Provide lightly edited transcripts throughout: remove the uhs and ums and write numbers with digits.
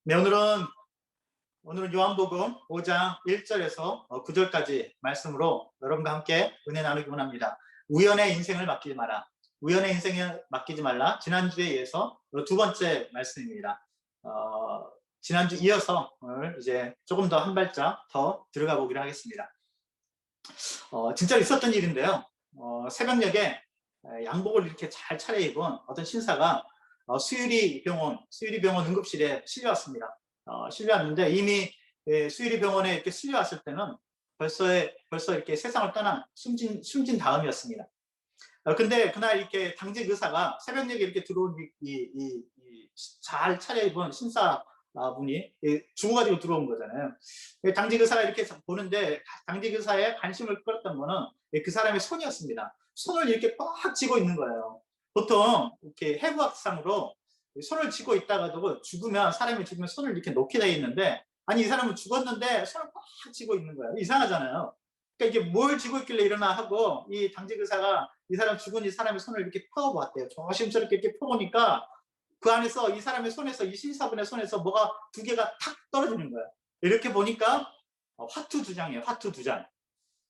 네, 오늘은 요한복음 5장 1절에서 9절까지 말씀으로 여러분과 함께 은혜 나누기 원합니다. 우연의 인생을 맡기지 마라. 우연의 인생을 맡기지 말라. 지난주에 이어서 두 번째 말씀입니다. 지난주 이어서 오늘 이제 조금 더 한 발짝 더 들어가 보기로 하겠습니다. 진짜 있었던 일인데요. 새벽녘에 양복을 이렇게 잘 차려입은 어떤 신사가 수유리병원 응급실에 실려왔습니다. 실려왔는데 이미 수유리병원에 이렇게 실려왔을 때는 벌써 이렇게 세상을 떠난 숨진 다음이었습니다. 근데 그날 이렇게 당직 의사가 새벽녘에 이렇게 들어온 잘 차려입은 신사 분이 죽어가지고 들어온 거잖아요. 당직 의사가 이렇게 보는데 당직 의사의 관심을 끌었던 거는 그 사람의 손이었습니다. 손을 이렇게 꽉 쥐고 있는 거예요. 보통 이렇게 해부학상으로 손을 쥐고 있다가도 사람이 죽으면 손을 이렇게 놓게 돼 있는데, 아니 이 사람은 죽었는데 손을 꽉 쥐고 있는 거예요. 이상하잖아요. 그러니까 이게 뭘 쥐고 있길래 이러나 하고 이 당직 의사가 이 사람 죽은 이 사람의 손을 이렇게 펴보았대요. 조심스럽게 이렇게 펴보니까 그 안에서 이 사람의 손에서, 이 신사분의 손에서 뭐가 두 개가 탁 떨어지는 거예요. 이렇게 보니까 화투 두 장이에요. 화투 두 장.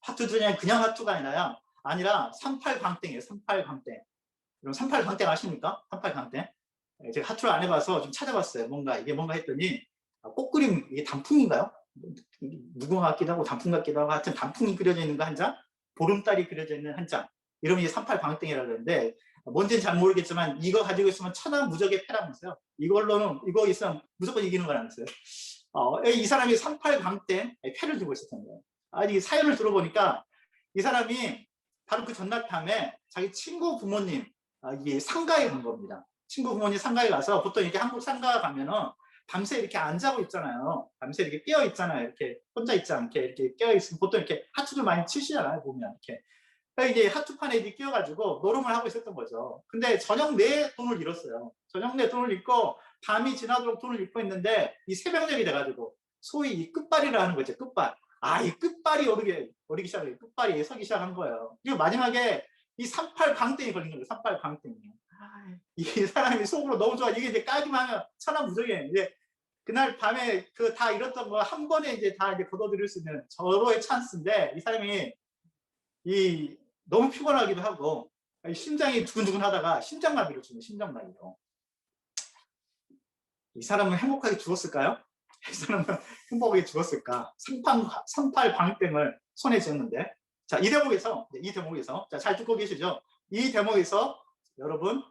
화투 두 장이 그냥 화투가 아니라 38광땡이에요. 38광땡. 여러분 38광땡 아십니까? 38광땡. 제가 화투를 안 해봐서 좀 찾아봤어요. 이게 뭔가 했더니 꽃그림, 이게 단풍인가요? 무궁화 같기도 하고 단풍 같기도 하고, 하여튼 단풍이 그려져 있는 거 한 장, 보름달이 그려져 있는 한 장, 이러면 이게 38광땡이라고 그러는데, 뭔지는 잘 모르겠지만 이거 가지고 있으면 천하무적의 패라면서요. 이거 있으면 무조건 이기는 거라면서요. 이 사람이 38광땡 패를 두고 있었던 거예요. 이 사연을 들어보니까 이 사람이 바로 그 전날 밤에 자기 친구 부모님 이게 상가에 간 겁니다. 친구 부모님 상가에 가서, 보통 이렇게 한국 상가 가면은 밤새 이렇게 안 자고 있잖아요. 밤새 이렇게 깨어 있잖아요. 이렇게 혼자 있지 않게 이렇게 깨어 있으면 보통 이렇게 하트도 많이 치시잖아요. 보면 이렇게. 그러니까 이게 하트판에 이렇게 끼어가지고 노름을 하고 있었던 거죠. 근데 저녁 내에 돈을 잃었어요. 저녁 내에 돈을 잃고 밤이 지나도록 돈을 잃고 있는데 이 새벽녘이 돼가지고 소위 이 끝발이라 하는 거죠. 끝발. 이 끝발이 오르기 시작해요. 끝발이 서기 시작한 거예요. 그리고 마지막에 이 38광땡이 걸린 거예요. 38광땡이. 이 사람이 속으로 너무 좋아. 이게 이제 까기만 하면 천하무적이에요. 이제 그날 밤에 다 잃었던 거 한 번에 이제 다 이제 걷어들일 수 있는 절호의 찬스인데, 이 사람이 너무 피곤하기도 하고 심장이 두근두근 하다가 심장마비를 주는 심장마비로. 이 사람은 행복하게 죽었을까요? 이 사람은 행복하게 죽었을까? 38광땡을 손에 쥐었는데, 자, 이 대목에서 자, 잘 듣고 계시죠? 이 대목에서 여러분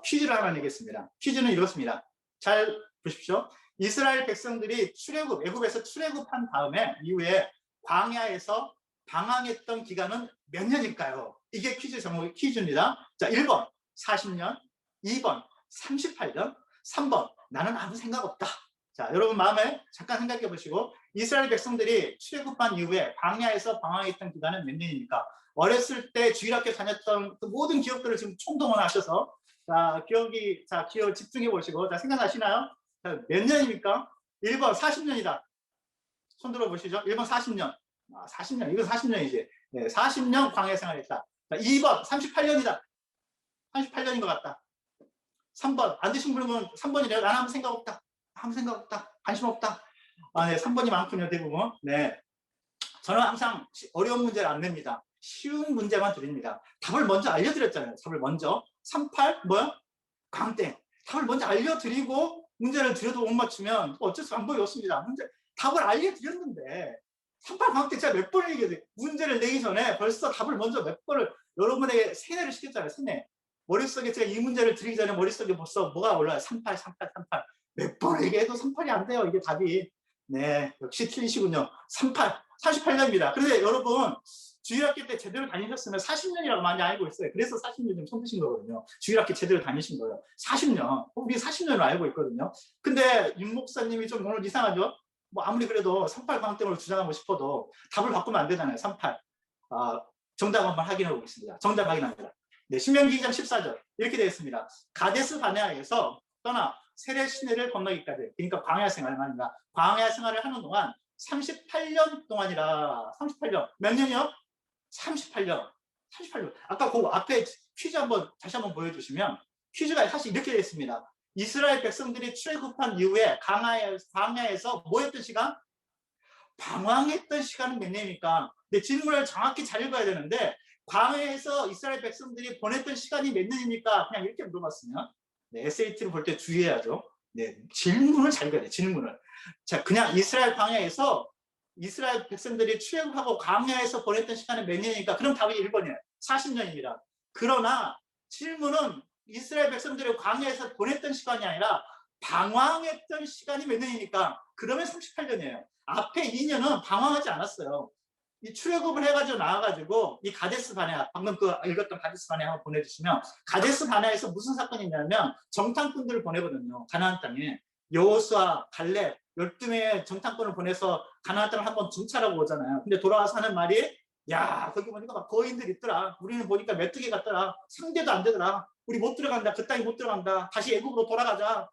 퀴즈를 하나 내겠습니다. 퀴즈는 이렇습니다. 잘 보십시오. 이스라엘 백성들이 애굽에서 출애굽한 다음에 이후에 광야에서 방황했던 기간은 몇 년일까요? 이게 퀴즈입니다. 자, 1번 40년, 2번 38년, 3번 나는 아무 생각 없다. 자, 여러분 마음에 잠깐 생각해 보시고, 이스라엘 백성들이 출애굽한 이후에 광야에서 방황했던 기간은 몇 년입니까? 어렸을 때 주일학교 다녔던 그 모든 기억들을 지금 총동원하셔서 기억 집중해 보시고, 자, 생각나시나요? 자, 몇 년입니까? 1번 40년이다. 손 들어 보시죠. 1번 40년. 40년. 이거 40년이지. 네, 40년 광야 생활했다. 자, 2번 38년이다. 38년인 것 같다. 3번 안 되신 분은 3번이래요. 난 아무 생각 없다. 아무 생각 없다. 관심 없다. 네, 3번이 많군요. 대부분. 네. 저는 항상 어려운 문제를 안 냅니다. 쉬운 문제만 드립니다. 답을 먼저 알려드렸잖아요. 답을 먼저. 38 뭐야? 광땡. 답을 먼저 알려드리고 문제를 드려도 못 맞추면 어쩔 수 방법이 없습니다. 답을 알려드렸는데 38광땡 제가 몇 번을 얘기해요. 문제를 내기 전에 벌써 답을 먼저 몇 번을 여러분에게 세뇌를 시켰잖아요. 세뇌. 머릿속에 제가 이 문제를 드리기 전에 머릿속에 벌써 뭐가 올라요? 38. 몇 번을 얘기해도 38이 안 돼요. 이게 답이. 네, 역시 틀리시군요. 38년입니다. 그런데 여러분 주일학교 때 제대로 다니셨으면 40년이라고 많이 알고 있어요. 그래서 40년 좀 손드신 거거든요. 주일학교 제대로 다니신 거예요. 40년. 우리 40년을 알고 있거든요. 근데 윤 목사님이 좀 오늘 이상하죠? 아무리 그래도 38광땡을 주장하고 싶어도 답을 바꾸면 안 되잖아요. 38. 정답 한번 확인해 보겠습니다. 정답 확인합니다. 네, 신명기 2장 14절 이렇게 되어 있습니다. 가데스 바네아에서 떠나 세례 시내를 건너기까지, 그러니까 광야 생활을 합니다. 광야 생활을 하는 동안 38년 동안이라. 38년. 몇 년이요? 38년. 아까 그 앞에 퀴즈 다시 한번 보여주시면, 퀴즈가 사실 이렇게 되어 있습니다. 이스라엘 백성들이 출애굽한 이후에 광야에서 뭐였던 시간? 방황했던 시간은 몇 년입니까? 근데 질문을 정확히 잘 읽어야 되는데 광야에서 이스라엘 백성들이 보냈던 시간이 몇 년입니까? 그냥 이렇게 물어봤으면 네, SAT를 볼 때 주의해야죠. 네, 질문을 잘 읽어야 돼. 질문을. 자, 그냥 이스라엘 광야에서 이스라엘 백성들이 출애굽하고 광야에서 보냈던 시간은 몇 년입니까? 그럼 답이 1번이에요. 40년입니다. 그러나 질문은 이스라엘 백성들이 광야에서 보냈던 시간이 아니라 방황했던 시간이 몇 년입니까? 그러면 38년이에요. 앞에 2년은 방황하지 않았어요. 이 출애굽을 해가지고 나와가지고 이 가데스 바네아, 방금 그 읽었던 가데스 바네아 한번 보내주시면, 가데스 바네아에서 무슨 사건이 있냐면 정탐꾼들을 보내거든요. 가나안 땅에. 여호수아, 갈렙 12명의 정탐꾼을 보내서 가나안 땅을 한번 정찰하고 오잖아요. 근데 돌아와서 하는 말이, 야, 거기 보니까 막 거인들 있더라. 우리는 보니까 메뚜기 같더라. 상대도 안 되더라. 우리 못 들어간다. 그 땅에 못 들어간다. 다시 애굽으로 돌아가자.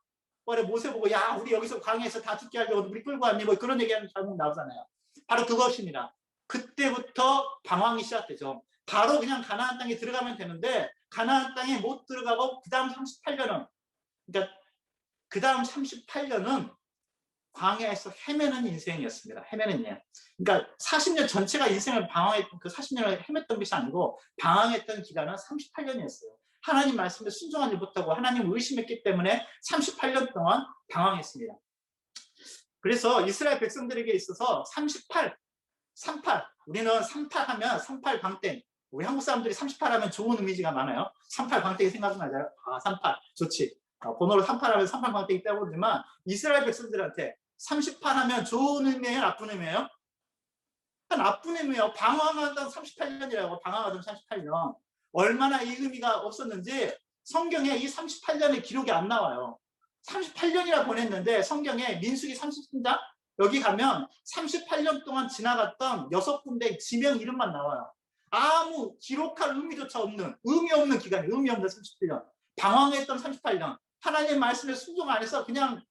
모세 보고, 야, 우리 여기서 광야에서 다 죽게 하려고 우리 끌고 왔니? 뭐 그런 얘기하는 장면 나오잖아요. 바로 그것입니다. 그때부터 방황이 시작되죠. 바로 그냥 가나안 땅에 들어가면 되는데 가나안 땅에 못 들어가고 그 다음 38년은, 그러니까 그 다음 38년은 광야에서 헤매는 인생이었습니다. 헤매는 일. 그러니까 40년 전체가 인생을 방황했던, 그 40년을 헤맸던 것이 아니고 방황했던 기간은 38년이었어요. 하나님 말씀에 순종하지 못하고 하나님을 의심했기 때문에 38년 동안 방황했습니다. 그래서 이스라엘 백성들에게 있어서 38, 우리는 38 하면 38 방땡. 우리 한국 사람들이 38 하면 좋은 이미지가 많아요. 38 방땡이 생각나잖아요. 아, 38 좋지. 번호로 38 하면 38 방땡이 떠오르지만 이스라엘 백성들한테 38 하면 좋은 의미예요, 나쁜 의미예요? 나쁜 의미예요. 방황하던 38년이라고. 방황하던 38년. 얼마나 이 의미가 없었는지 성경에 이 38년의 기록이 안 나와요. 38년이나 보냈는데 성경에 민수기 30장 여기 가면 38년 동안 지나갔던 6군데 지명 이름만 나와요. 아무 기록할 의미조차 없는, 의미 없는 기간이, 의미 없는 38년. 방황했던 38년. 하나님의 말씀에 순종 안 해서 그냥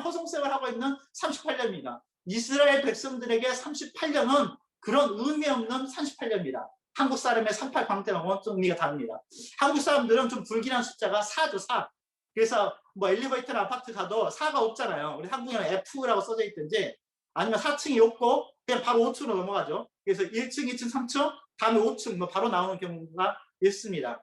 허송세월하고 있는 38년입니다. 이스라엘 백성들에게 38년은 그런 의미 없는 38년입니다. 한국 사람의 38 방태하고는 좀 의미가 다릅니다. 한국 사람들은 좀 불길한 숫자가 4죠, 4. 그래서 뭐 엘리베이터나 아파트 가도 4가 없잖아요. 우리 한국에는 F라고 써져 있든지 아니면 4층이 없고 그냥 바로 5층으로 넘어가죠. 그래서 1층, 2층, 3층, 다음에 5층 뭐 바로 나오는 경우가 있습니다.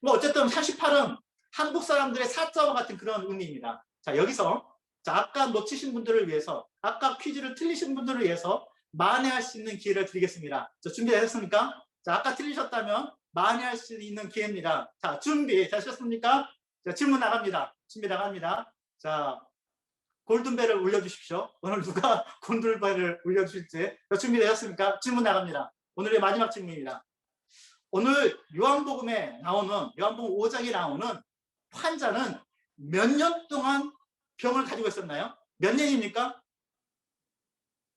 뭐 어쨌든 38은 한국 사람들의 4자와 같은 그런 의미입니다. 자, 여기서 자, 아까 놓치신 분들을 위해서, 아까 퀴즈를 틀리신 분들을 위해서 만회할 수 있는 기회를 드리겠습니다. 자, 준비되셨습니까? 자, 아까 틀리셨다면 만회할 수 있는 기회입니다. 자, 준비 되셨습니까? 자, 질문 나갑니다. 준비 나갑니다. 자, 골든벨을 울려주십시오. 오늘 누가 골든벨을 울려주실지. 자, 준비되셨습니까? 질문 나갑니다. 오늘의 마지막 질문입니다. 오늘 요한복음에 나오는, 요한복음 5장에 나오는 환자는 몇 년 동안 병을 가지고 있었나요? 몇 년입니까?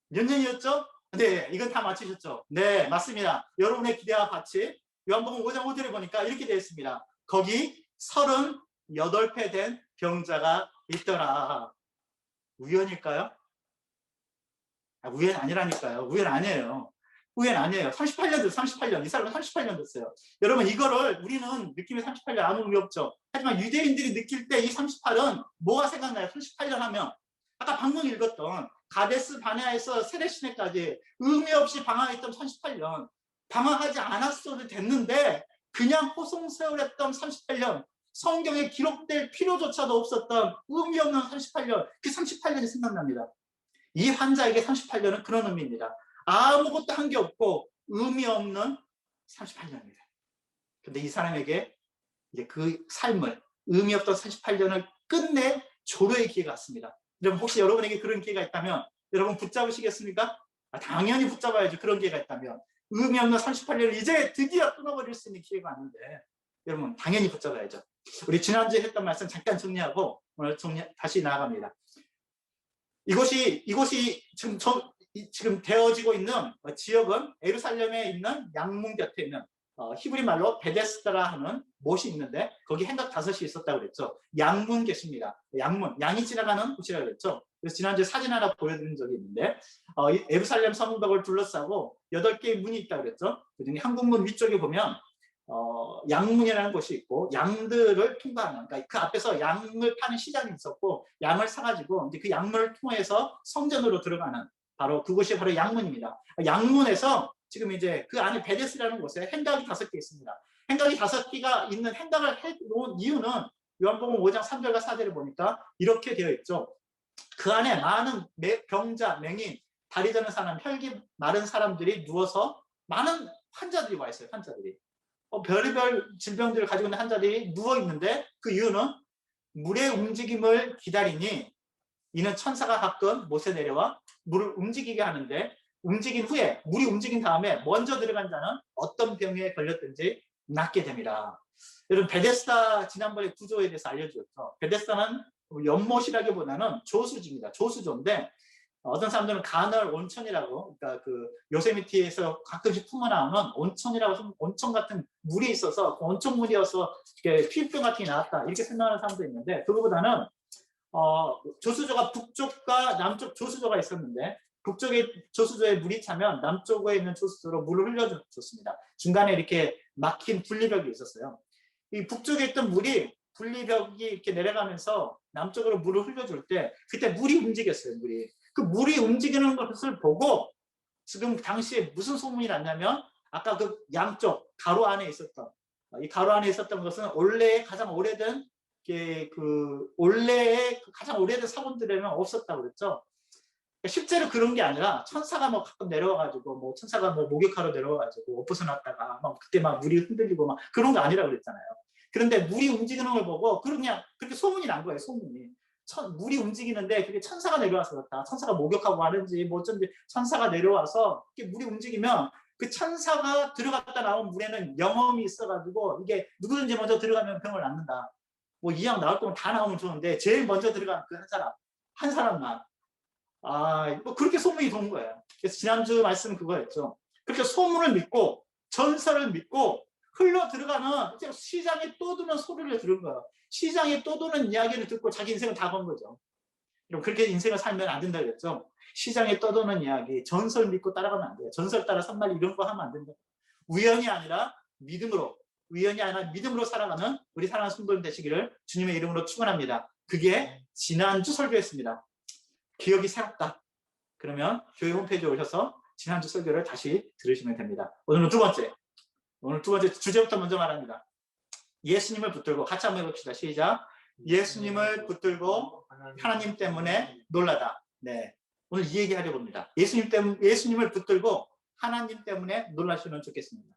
몇 년이었죠? 네, 이건 다 맞히셨죠? 네, 맞습니다. 여러분의 기대와 같이 요한복음 5장 5절에 보니까 이렇게 되어 있습니다. 거기 38배 된 병자가 있더라. 우연일까요? 우연 아니라니까요. 우연 아니에요. 우연 아니에요. 38년 됐어요. 38년. 이 사람은 38년 됐어요. 여러분, 이거를 우리는 느낌이 38년 아무 의미 없죠. 하지만 유대인들이 느낄 때 이 38은 뭐가 생각나요? 38년 하면 아까 방금 읽었던 가데스 바네아에서 세레시네까지 의미 없이 방황했던 38년, 방황하지 않았어도 됐는데 그냥 호송세월했던 38년, 성경에 기록될 필요조차도 없었던 의미 없는 38년, 그 38년이 생각납니다. 이 환자에게 38년은 그런 의미입니다. 아무것도 한 게 없고 의미 없는 38년입니다. 근데 이 사람에게 이제 그 삶을, 의미 없던 38년을 끝내 조로의 기회가 왔습니다. 여러분, 혹시 여러분에게 그런 기회가 있다면 여러분 붙잡으시겠습니까? 당연히 붙잡아야죠. 그런 기회가 있다면. 의미 없는 38년을 이제 드디어 끊어버릴 수 있는 기회가 왔는데 여러분 당연히 붙잡아야죠. 우리 지난주에 했던 말씀 잠깐 정리하고 오늘 다시 나아갑니다. 이곳이 지금 되어지고 있는 지역은 예루살렘에 있는 양문 곁에 있는 히브리 말로 베데스다라 하는 못이 있는데 거기 행각 5이 있었다고 그랬죠. 양문 곁입니다. 양문, 양이 지나가는 곳이라고 그랬죠. 그래서 지난주에 사진 하나 보여드린 적이 있는데 예루살렘 성벽을 둘러싸고 8개의 문이 있다고 그랬죠. 그중에 한국문 위쪽에 보면 양문이라는 곳이 있고 양들을 통과하는, 그러니까 그 앞에서 양을 파는 시장이 있었고 양을 사가지고 이제 그 양문을 통해서 성전으로 들어가는 바로 그곳이 바로 양문입니다. 양문에서 지금 이제 그 안에 베데스라는 곳에 행각이 5개 있습니다. 행각이 5개가 있는 행각을 해놓은 이유는 요한복음 5장 3절과 4절을 보니까 이렇게 되어 있죠. 그 안에 많은 병자, 맹인, 다리 저는 사람, 혈기 마른 사람들이 누워서 많은 환자들이 와 있어요. 환자들이. 별의별 질병들을 가지고 있는 환자들이 누워 있는데 그 이유는 물의 움직임을 기다리니 이는 천사가 가끔 못에 내려와 물을 움직이게 하는데 움직인 후에 물이 움직인 다음에 먼저 들어간 자는 어떤 병에 걸렸든지 낫게 됩니다. 여러분 베데스다 지난번에 구조에 대해서 알려주었죠. 베데스다는 연못이라기보다는 조수지입니다. 조수조인데 어떤 사람들은 간헐 온천이라고, 그러니까 그 요세미티에서 가끔씩 품어나오는 온천이라고, 온천 같은 물이 있어서 그 온천물이어서 피부병 같은 게 나왔다 이렇게 생각하는 사람도 있는데 그거보다는 조수조가 북쪽과 남쪽 조수조가 있었는데 북쪽의 조수조에 물이 차면 남쪽에 있는 조수조로 물을 흘려줬습니다. 중간에 이렇게 막힌 분리벽이 있었어요. 이 북쪽에 있던 물이 분리벽이 이렇게 내려가면서 남쪽으로 물을 흘려줄 때 그때 물이 움직였어요. 그 물이 움직이는 것을 보고 지금 당시에 무슨 소문이 났냐면 아까 그 양쪽 가로 안에 있었던, 이 가로 안에 있었던 것은 올레의 가장 오래된 올레의 가장 오래된 사본들에는 없었다고 그랬죠. 실제로 그런 게 아니라 천사가 뭐 가끔 내려와가지고 뭐 천사가 뭐 목욕하러 내려와가지고 옷 벗어놨다가 막 그때 막 물이 흔들리고 막 그런 거 아니라 그랬잖아요. 그런데 물이 움직이는 걸 보고 그냥 그렇게 소문이 난 거예요. 소문이. 물이 움직이는데 그게 천사가 내려와서 그렇다. 천사가 목욕하고 하는지 뭐 어쩐지 천사가 내려와서 이렇게 물이 움직이면 그 천사가 들어갔다 나온 물에는 영험이 있어가지고 이게 누구든지 먼저 들어가면 병을 낫는다. 뭐 이왕 나올 거면 다 나오면 좋은데 제일 먼저 들어간 그 한 사람만. 뭐 그렇게 소문이 돈 거예요. 그래서 지난주 말씀은 그거였죠. 그렇게 소문을 믿고 전설을 믿고 흘러 들어가는 시장에 떠도는 소리를 들은 거예요. 시장에 떠도는 이야기를 듣고 자기 인생을 다 건 거죠. 그럼 그렇게 인생을 살면 안 된다 그랬죠. 시장에 떠도는 이야기, 전설 믿고 따라가면 안 돼요. 전설 따라 산말 이런 거 하면 안 된다. 우연이 아니라 믿음으로, 살아가는 우리 사랑하는 성도님 되시기를 주님의 이름으로 축원합니다. 그게 지난주 설교였습니다. 기억이 새롭다. 그러면 교회 홈페이지에 오셔서 지난주 설교를 다시 들으시면 됩니다. 오늘 두 번째 주제부터 먼저 말합니다. 예수님을 붙들고 같이 한번 해봅시다. 시작. 예수님을 붙들고 하나님 때문에 놀라다. 네, 오늘 이 얘기 하려고 합니다. 예수님을 붙들고 하나님 때문에 놀라시면 좋겠습니다.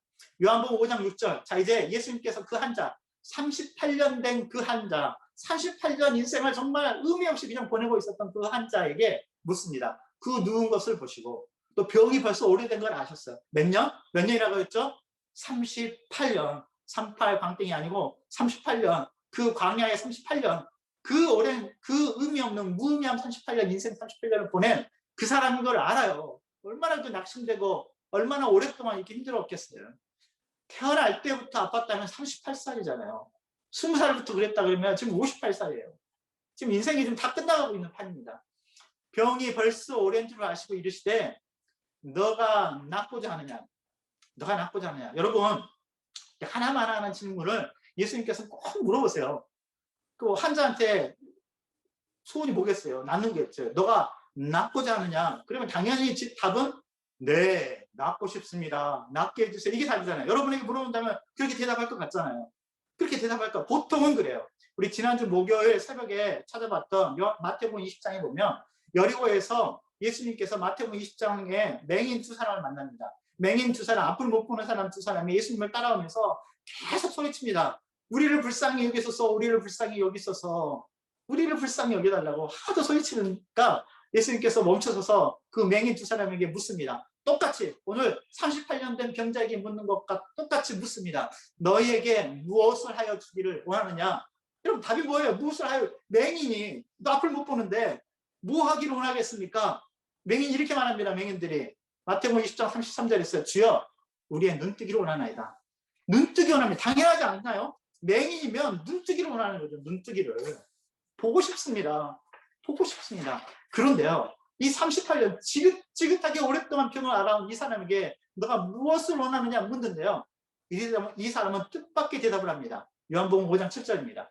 요한복음 5장 6절. 자, 이제 예수님께서 그 환자, 38년 된 그 환자, 38년 인생을 정말 의미 없이 그냥 보내고 있었던 그 환자에게 묻습니다. 그 누운 것을 보시고 또 병이 벌써 오래된 걸 아셨어요. 몇 년? 몇 년이라고 했죠? 38년. 38 광땡이 아니고 38년. 그 광야의 38년. 그 오랜, 그 의미 없는 무의미한 38년, 인생 38년을 보낸 그 사람인 걸 알아요. 얼마나 그 낙심되고 얼마나 오랫동안 이렇게 힘들었겠어요. 태어날 때부터 아팠다면 38살이잖아요. 20살부터 그랬다 그러면 지금 58살이에요. 지금 인생이 좀 다 끝나가고 있는 판입니다. 병이 벌써 오랜 줄 아시고 이르시되 너가 낫고자 하느냐? 너가 낫고자 하느냐? 여러분, 하나만 하는 질문을 예수님께서 꼭 물어보세요. 그 환자한테 소원이 뭐겠어요? 낫는 게 없어요. 너가 낫고자 하느냐? 그러면 당연히 답은 네, 낫고 싶습니다. 낫게 해주세요. 이게 답이잖아요. 여러분에게 물어본다면 그렇게 대답할 것 같잖아요. 그렇게 대답할까? 보통은 그래요. 우리 지난주 목요일 새벽에 찾아봤던 마태복음 20장에 보면 여리고에서 예수님께서 마태복음 20장에 맹인 두 사람을 만납니다. 맹인 두 사람, 앞을 못 보는 사람 두 사람이 예수님을 따라오면서 계속 소리칩니다. 우리를 불쌍히 여기소서, 우리를 불쌍히 여기소서, 우리를 불쌍히 여겨달라고 하도 소리치니까 예수님께서 멈춰서서 그 맹인 두 사람에게 묻습니다. 똑같이 오늘 38년 된 병자에게 묻는 것과 똑같이 묻습니다. 너희에게 무엇을 하여 주기를 원하느냐? 여러분 답이 뭐예요? 무엇을 하여? 맹인이 너 앞을 못 보는데 뭐 하기를 원하겠습니까? 맹인이 이렇게 말합니다. 맹인들이 마태복음 20장 33절에 있어요. 주여 우리의 눈뜨기를 원하나이다. 눈뜨기 원합니다. 당연하지 않나요? 맹인이면 눈뜨기를 원하는 거죠. 눈뜨기를. 보고 싶습니다. 보고 싶습니다. 그런데요. 이 38년 지긋지긋하게 오랫동안 병을 알아온 이 사람에게 너가 무엇을 원하느냐 묻는데요. 이 사람은 뜻밖의 대답을 합니다. 요한복음 5장 7절입니다.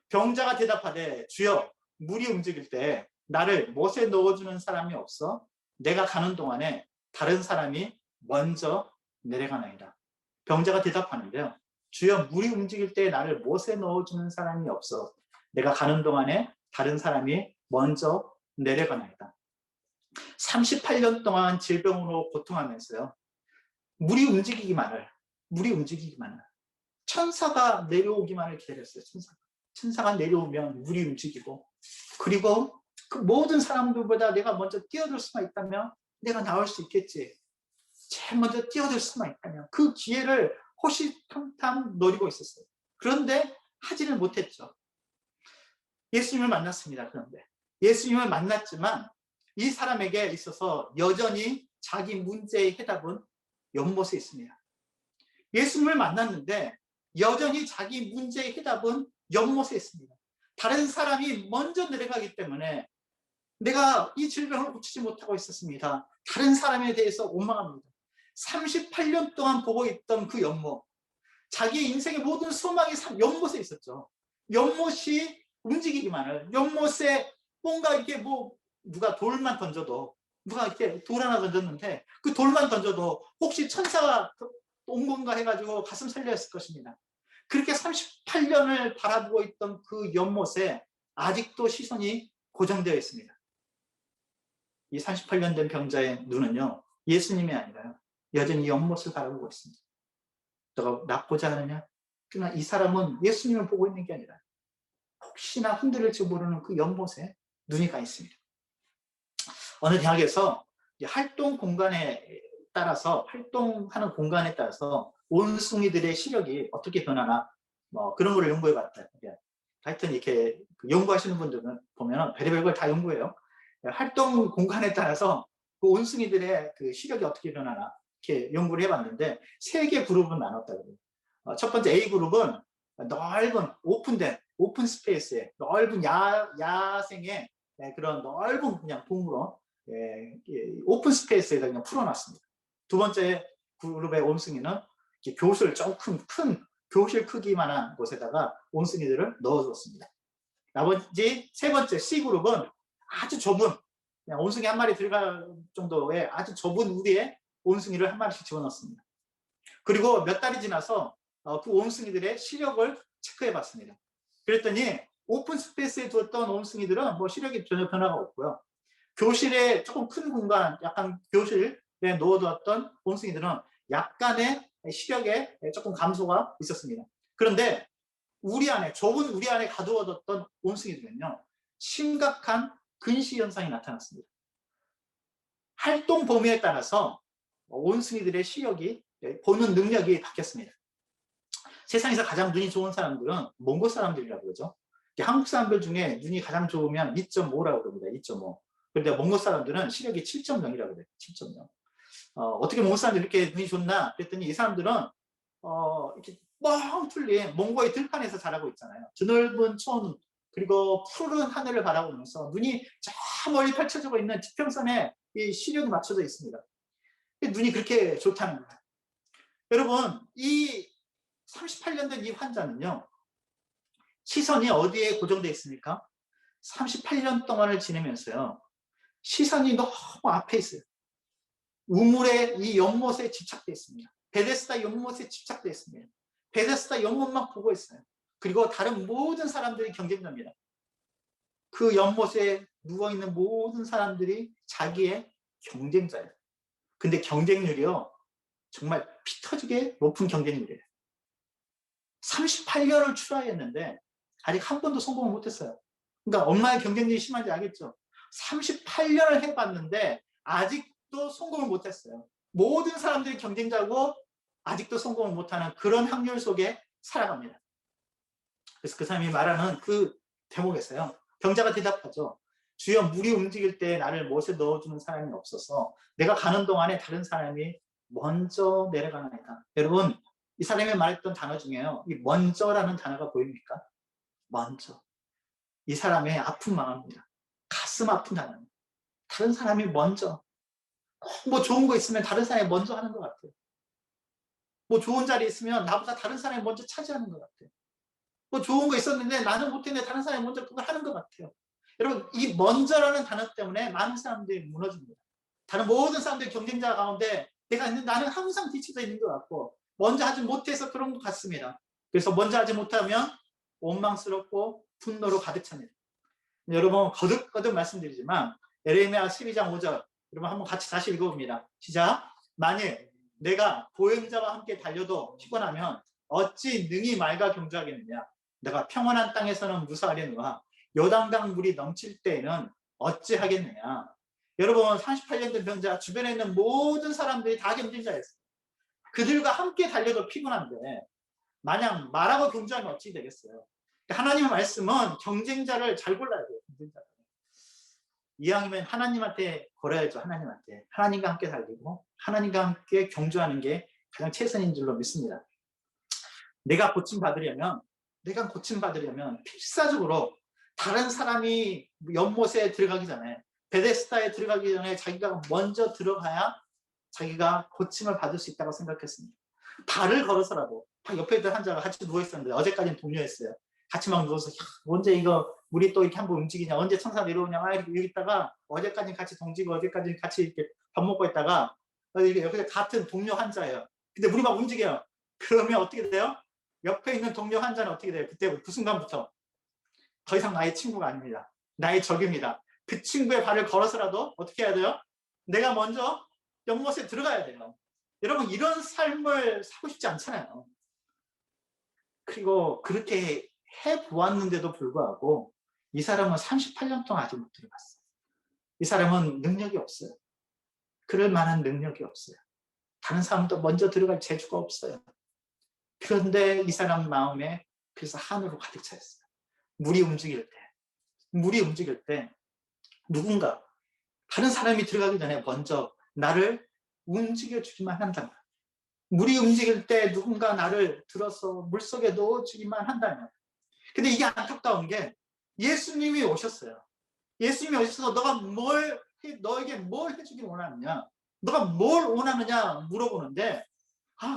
병자가 대답하되 주여 물이 움직일 때 나를 못에 넣어주는 사람이 없어 내가 가는 동안에 다른 사람이 먼저 내려가나이다. 병자가 대답하는데요. 주여 물이 움직일 때 나를 못에 넣어주는 사람이 없어 내가 가는 동안에 다른 사람이 먼저 내려가나이다. 38년 동안 질병으로 고통하면서요. 물이 움직이기만을 천사가 내려오기만을 기다렸어요. 천사가 내려오면 물이 움직이고 그리고 그 모든 사람들보다 내가 먼저 뛰어들 수만 있다면 내가 나올 수 있겠지. 제일 먼저 뛰어들 수만 있다면 그 기회를 호시탐탐 노리고 있었어요. 그런데 하지는 못했죠. 예수님을 만났습니다. 그런데 예수님을 만났지만 이 사람에게 있어서 여전히 자기 문제의 해답은 연못에 있습니다. 예수님을 만났는데 여전히 자기 문제의 해답은 연못에 있습니다. 다른 사람이 먼저 내려가기 때문에 내가 이 질병을 고치지 못하고 있었습니다. 다른 사람에 대해서 원망합니다. 38년 동안 보고 있던 그 연못, 자기 인생의 모든 소망이 연못에 있었죠. 연못이 움직이기만을, 연못에 뭔가 이렇게 누가 돌만 던져도, 누가 이렇게 돌 하나 던졌는데 그 돌만 던져도 혹시 천사가 온 건가 해가지고 가슴 설레었을 것입니다. 그렇게 38년을 바라보고 있던 그 연못에 아직도 시선이 고정되어 있습니다. 이 38년 된 병자의 눈은요, 예수님이 아니라요, 여전히 연못을 바라보고 있습니다. 너가 낫고자 하느냐? 그러나 이 사람은 예수님을 보고 있는 게 아니라 혹시나 흔들릴지 모르는 그 연못에 눈이 가 있습니다. 어느 대학에서 활동하는 공간에 따라서 온숭이들의 시력이 어떻게 변하나 그런 걸 연구해 봤다. 하여튼 이렇게 연구하시는 분들은 보면 별의별 걸 다 연구해요. 활동 공간에 따라서 그 온숭이들의 그 시력이 어떻게 변하나 이렇게 연구를 해봤는데 3개 그룹은 나눴다고요. 첫 번째 A 그룹은 넓은 오픈 스페이스에 넓은 야생의 그런 넓은 그냥 동물원 오픈 스페이스에다 그냥 풀어놨습니다. 두 번째 그룹의 온숭이는 교실 조금 큰 교실 크기만한 곳에다가 온숭이들을 넣어줬습니다. 나머지 세 번째 C그룹은 아주 좁은 그냥 온숭이 한 마리 들어갈 정도의 아주 좁은 우리에 온숭이를 한 마리씩 집어넣습니다. 그리고 몇 달이 지나서 그 온숭이들의 시력을 체크해 봤습니다. 그랬더니 오픈 스페이스에 두었던 온숭이들은 시력이 전혀 변화가 없고요. 교실에 조금 큰 공간, 약간 교실에 넣어두었던 온숭이들은 약간의 시력에 조금 감소가 있었습니다. 그런데 좁은 우리 안에 가두어뒀던 온숭이들은요, 심각한 근시 현상이 나타났습니다. 활동 범위에 따라서 온숭이들의 시력이, 보는 능력이 바뀌었습니다. 세상에서 가장 눈이 좋은 사람들은 몽골 사람들이라고 그러죠. 한국 사람들 중에 눈이 가장 좋으면 2.5라고 그럽니다. 2.5. 그런데 몽골 사람들은 시력이 7.0이라고 그래요. 7.0. 어떻게 몽골 사람들이 이렇게 눈이 좋나? 그랬더니 이 사람들은 이렇게 뻥 뚫린 몽고의 들판에서 자라고 있잖아요. 드넓은 촌 그리고 푸른 하늘을 바라보면서 눈이 저 멀리 펼쳐지고 있는 지평선에 이 시력이 맞춰져 있습니다. 눈이 그렇게 좋다는 거예요. 여러분, 이 38년 된 이 환자는요, 시선이 어디에 고정되어 있습니까? 38년 동안을 지내면서요, 시선이 너무 앞에 있어요. 우물의 이 연못에 집착되어 있습니다. 베데스다 연못에 집착되어 있습니다. 베데스다 연못만 보고 있어요. 그리고 다른 모든 사람들이 경쟁자입니다. 그 연못에 누워있는 모든 사람들이 자기의 경쟁자예요. 근데 경쟁률이요, 정말 피 터지게 높은 경쟁률이에요. 38년을 추라했는데 아직 한 번도 성공을 못했어요. 그러니까 얼마나 경쟁률이 심한지 알겠죠? 38년을 해봤는데 아직도 성공을 못했어요. 모든 사람들이 경쟁자고 아직도 성공을 못하는 그런 확률 속에 살아갑니다. 그래서 그 사람이 말하는 그 대목에서요, 병자가 대답하죠. 주여 물이 움직일 때 나를 못에 넣어주는 사람이 없어서 내가 가는 동안에 다른 사람이 먼저 내려가나이다. 여러분, 이 사람이 말했던 단어 중에요, 이 먼저라는 단어가 보입니까? 먼저. 이 사람의 아픈 마음입니다. 가슴 아픈 단어입니다. 다른 사람이 먼저. 좋은 거 있으면 다른 사람이 먼저 하는 것 같아요. 뭐 좋은 자리 있으면 나보다 다른 사람이 먼저 차지하는 것 같아요. 뭐 좋은 거 있었는데 나는 못했는데 다른 사람이 먼저 그걸 하는 것 같아요. 여러분, 이 먼저라는 단어 때문에 많은 사람들이 무너집니다. 다른 모든 사람들이 경쟁자 가운데 내가 있는, 나는 항상 뒤쳐져 있는 것 같고 먼저 하지 못해서 그런 것 같습니다. 그래서 먼저 하지 못하면 원망스럽고 분노로 가득 찹니다. 여러분, 거듭거듭 말씀드리지만 에레미야 12장 5절 여러분 한번 같이 다시 읽어봅니다. 시작. 만일 내가 보행자와 함께 달려도 피곤하면 어찌 능히 말과 경주하겠느냐. 내가 평안한 땅에서는 무사하려니와 요단강 물이 넘칠 때에는 어찌 하겠느냐. 여러분, 38년 된 병자 주변에 있는 모든 사람들이 다 경쟁자였어요. 그들과 함께 달려도 피곤한데 만약 말하고 경주하면 어찌 되겠어요. 하나님의 말씀은 경쟁자를 잘 골라야 돼요. 경쟁자를. 이왕이면 하나님한테 걸어야죠. 하나님한테. 하나님과 함께 달리고 하나님과 함께 경주하는 게 가장 최선인 줄로 믿습니다. 내가 고침받으려면 필사적으로 다른 사람이 연못에 들어가기 전에, 베데스다에 들어가기 전에 자기가 먼저 들어가야 자기가 고침을 받을 수 있다고 생각했습니다. 발을 걸어서라도, 옆에 있던 환자가 같이 누워있었는데 어제까지는 동료였어요. 같이 막 누워서 언제 이거 물이 또 이렇게 한번 움직이냐, 언제 천사 내려오냐 이렇게 있다가 어제까지는 같이 동지고 어제까지는 같이 이렇게 밥 먹고 있다가 이게 옆에 같은 동료 환자예요. 근데 물이 막 움직여요. 그러면 어떻게 돼요? 옆에 있는 동료 환자는 어떻게 돼요? 그때 그 순간부터 더 이상 나의 친구가 아닙니다. 나의 적입니다. 그 친구의 발을 걸어서라도 어떻게 해야 돼요? 내가 먼저 연못에 들어가야 돼요. 여러분, 이런 삶을 살고 싶지 않잖아요. 그리고 그렇게 해보았는데도 불구하고 이 사람은 38년 동안 아직 못 들어갔어요. 이 사람은 능력이 없어요. 그럴 만한 능력이 없어요. 다른 사람도 먼저 들어갈 재주가 없어요. 그런데 이 사람 마음에 그래서 한으로 가득 차 있어요. 물이 움직일 때 누군가 다른 사람이 들어가기 전에 먼저 나를 움직여주기만 한다면, 물이 움직일 때 누군가 나를 들어서 물속에 넣어주기만 한다면. 근데 이게 안타까운 게 예수님이 오셨어요. 예수님이 오셔서 너에게 뭘 해주길 원하느냐, 너가 뭘 원하느냐 물어보는데,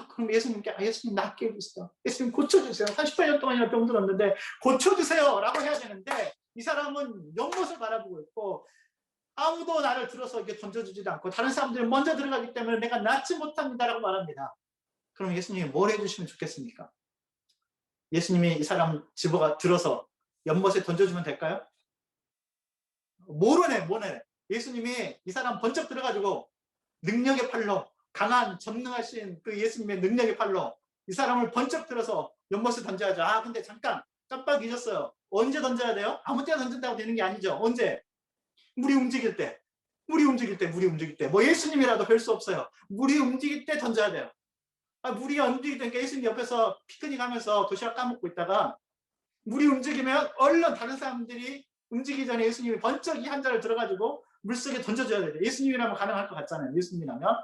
그럼 예수님께 예수님 낫게 해주세요. 예수님 고쳐주세요. 38년 동안이나 병들었는데 고쳐주세요 라고 해야 되는데 이 사람은 연못을 바라보고 있고 아무도 나를 들어서 이렇게 던져주지도 않고 다른 사람들이 먼저 들어가기 때문에 내가 낫지 못합니다라고 말합니다. 그럼 예수님이 뭘 해주시면 좋겠습니까? 예수님이 이 사람 들어서 연못에 던져주면 될까요? 모르네. 예수님이 이 사람 번쩍 들어가지고 능력의 팔로, 강한 전능하신 그 예수님의 능력의 팔로 이 사람을 번쩍 들어서 연못에 던져야죠. 근데 잠깐 깜빡 잊었어요. 언제 던져야 돼요? 아무 때나 던진다고 되는 게 아니죠. 언제? 물이 움직일 때. 뭐 예수님이라도 별 수 없어요. 물이 움직일 때 던져야 돼요. 물이 움직일 때니까 예수님 옆에서 피크닉 하면서 도시락 까먹고 있다가 물이 움직이면 얼른 다른 사람들이 움직이기 전에 예수님이 번쩍 이 한자를 들어가지고 물속에 던져줘야 돼요. 예수님이라면 가능할 것 같잖아요. 예수님이라면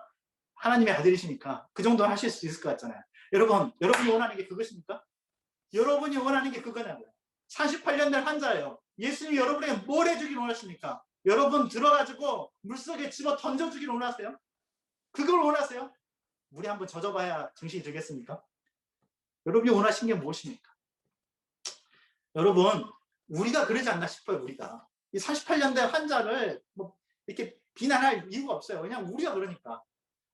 하나님의 아들이시니까 그 정도 하실 수 있을 것 같잖아요. 여러분이 원하는 게 그것입니까? 여러분이 원하는 게 그거냐고요. 48년 된 환자예요. 예수님이 여러분에게 뭘 해주길 원하십니까? 여러분 들어가지고 물속에 집어 던져주길 원하세요? 그걸 원하세요? 물에 한번 젖어봐야 정신이 들겠습니까? 여러분이 원하시는 게 무엇입니까? 여러분, 우리가 그러지 않나 싶어요. 우리가 이 48년 된 환자를 뭐 이렇게 비난할 이유가 없어요. 그냥 우리가 그러니까.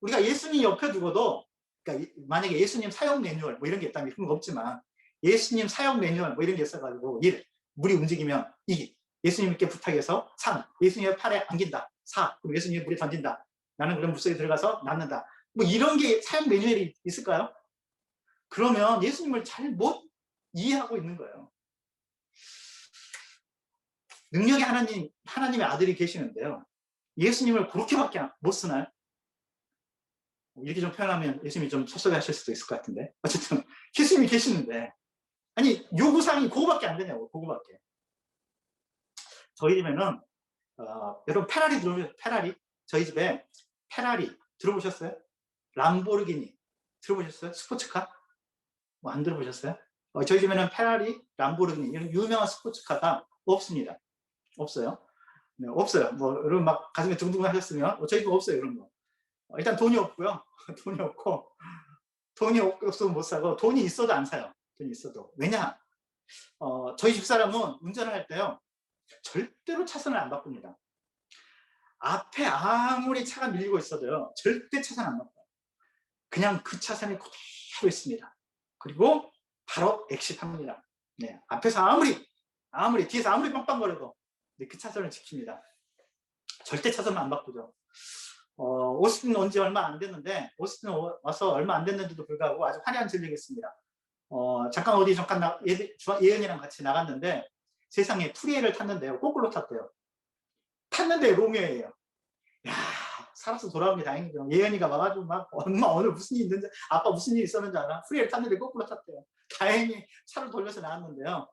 우리가 예수님 옆에 두고도, 그러니까 만약에 예수님 사용 매뉴얼 뭐 이런 게 있다면 그런 거 없지만 예수님 사용 매뉴얼 뭐 이런 게 있어가지고 1. 물이 움직이면 2. 예수님께 부탁해서 3. 예수님의 팔에 안긴다. 4. 그럼 예수님이 물에 던진다. 나는 그런 물속에 들어가서 낫는다. 뭐 이런 게 사용 매뉴얼이 있을까요? 그러면 예수님을 잘 못 이해하고 있는 거예요. 능력의 하나님의 아들이 계시는데요. 예수님을 그렇게밖에 못 쓰나요? 이렇게 좀 표현하면 예수님이 좀 섭섭해 하실 수도 있을 것 같은데. 어쨌든 예수님이 계시는데 아니 요구사항이 그거밖에 안 되냐고. 그거밖에. 저희 집에는 여러분 페라리 들어보셨어요? 페라리? 저희 집에 페라리 들어보셨어요? 람보르기니 들어보셨어요? 스포츠카? 뭐 안 들어보셨어요? 저희 집에는 페라리, 람보르기니 이런 유명한 스포츠카가 없습니다. 없어요. 네, 없어요. 뭐 여러분 막 가슴에 두근두근 하셨으면 저희 집 없어요. 그런 거. 일단 돈이 없고요. 돈이 없고 돈이 없어도 못 사고 돈이 있어도 안 사요. 돈이 있어도. 왜냐? 저희 집사람은 운전을 할 때요. 절대로 차선을 안 바꿉니다. 앞에 아무리 차가 밀리고 있어도요. 절대 차선 안 바꿔요. 그냥 그 차선에 그대로 있습니다. 그리고 바로 엑시트합니다. 네, 앞에서 아무리 뒤에서 아무리 빵빵거려도 그 차선을 지킵니다. 절대 차선을 안 바꾸죠. 오스틴 온 지 얼마 안 됐는데 오스틴 와서 얼마 안 됐는데도 불구하고 아주 화려한 진리겠습니다. 잠깐 어디 예은이랑 같이 나갔는데 세상에 프리웨이를 탔는데요. 거꾸로 탔대요. 탔는데 롱웨이예요. 야, 살아서 돌아온 게 다행이죠. 예은이가 와가지고 막 엄마 오늘 무슨 일 있는지 아빠 무슨 일 있었는지 알아? 프리웨이를 탔는데 거꾸로 탔대요. 다행히 차를 돌려서 나왔는데요.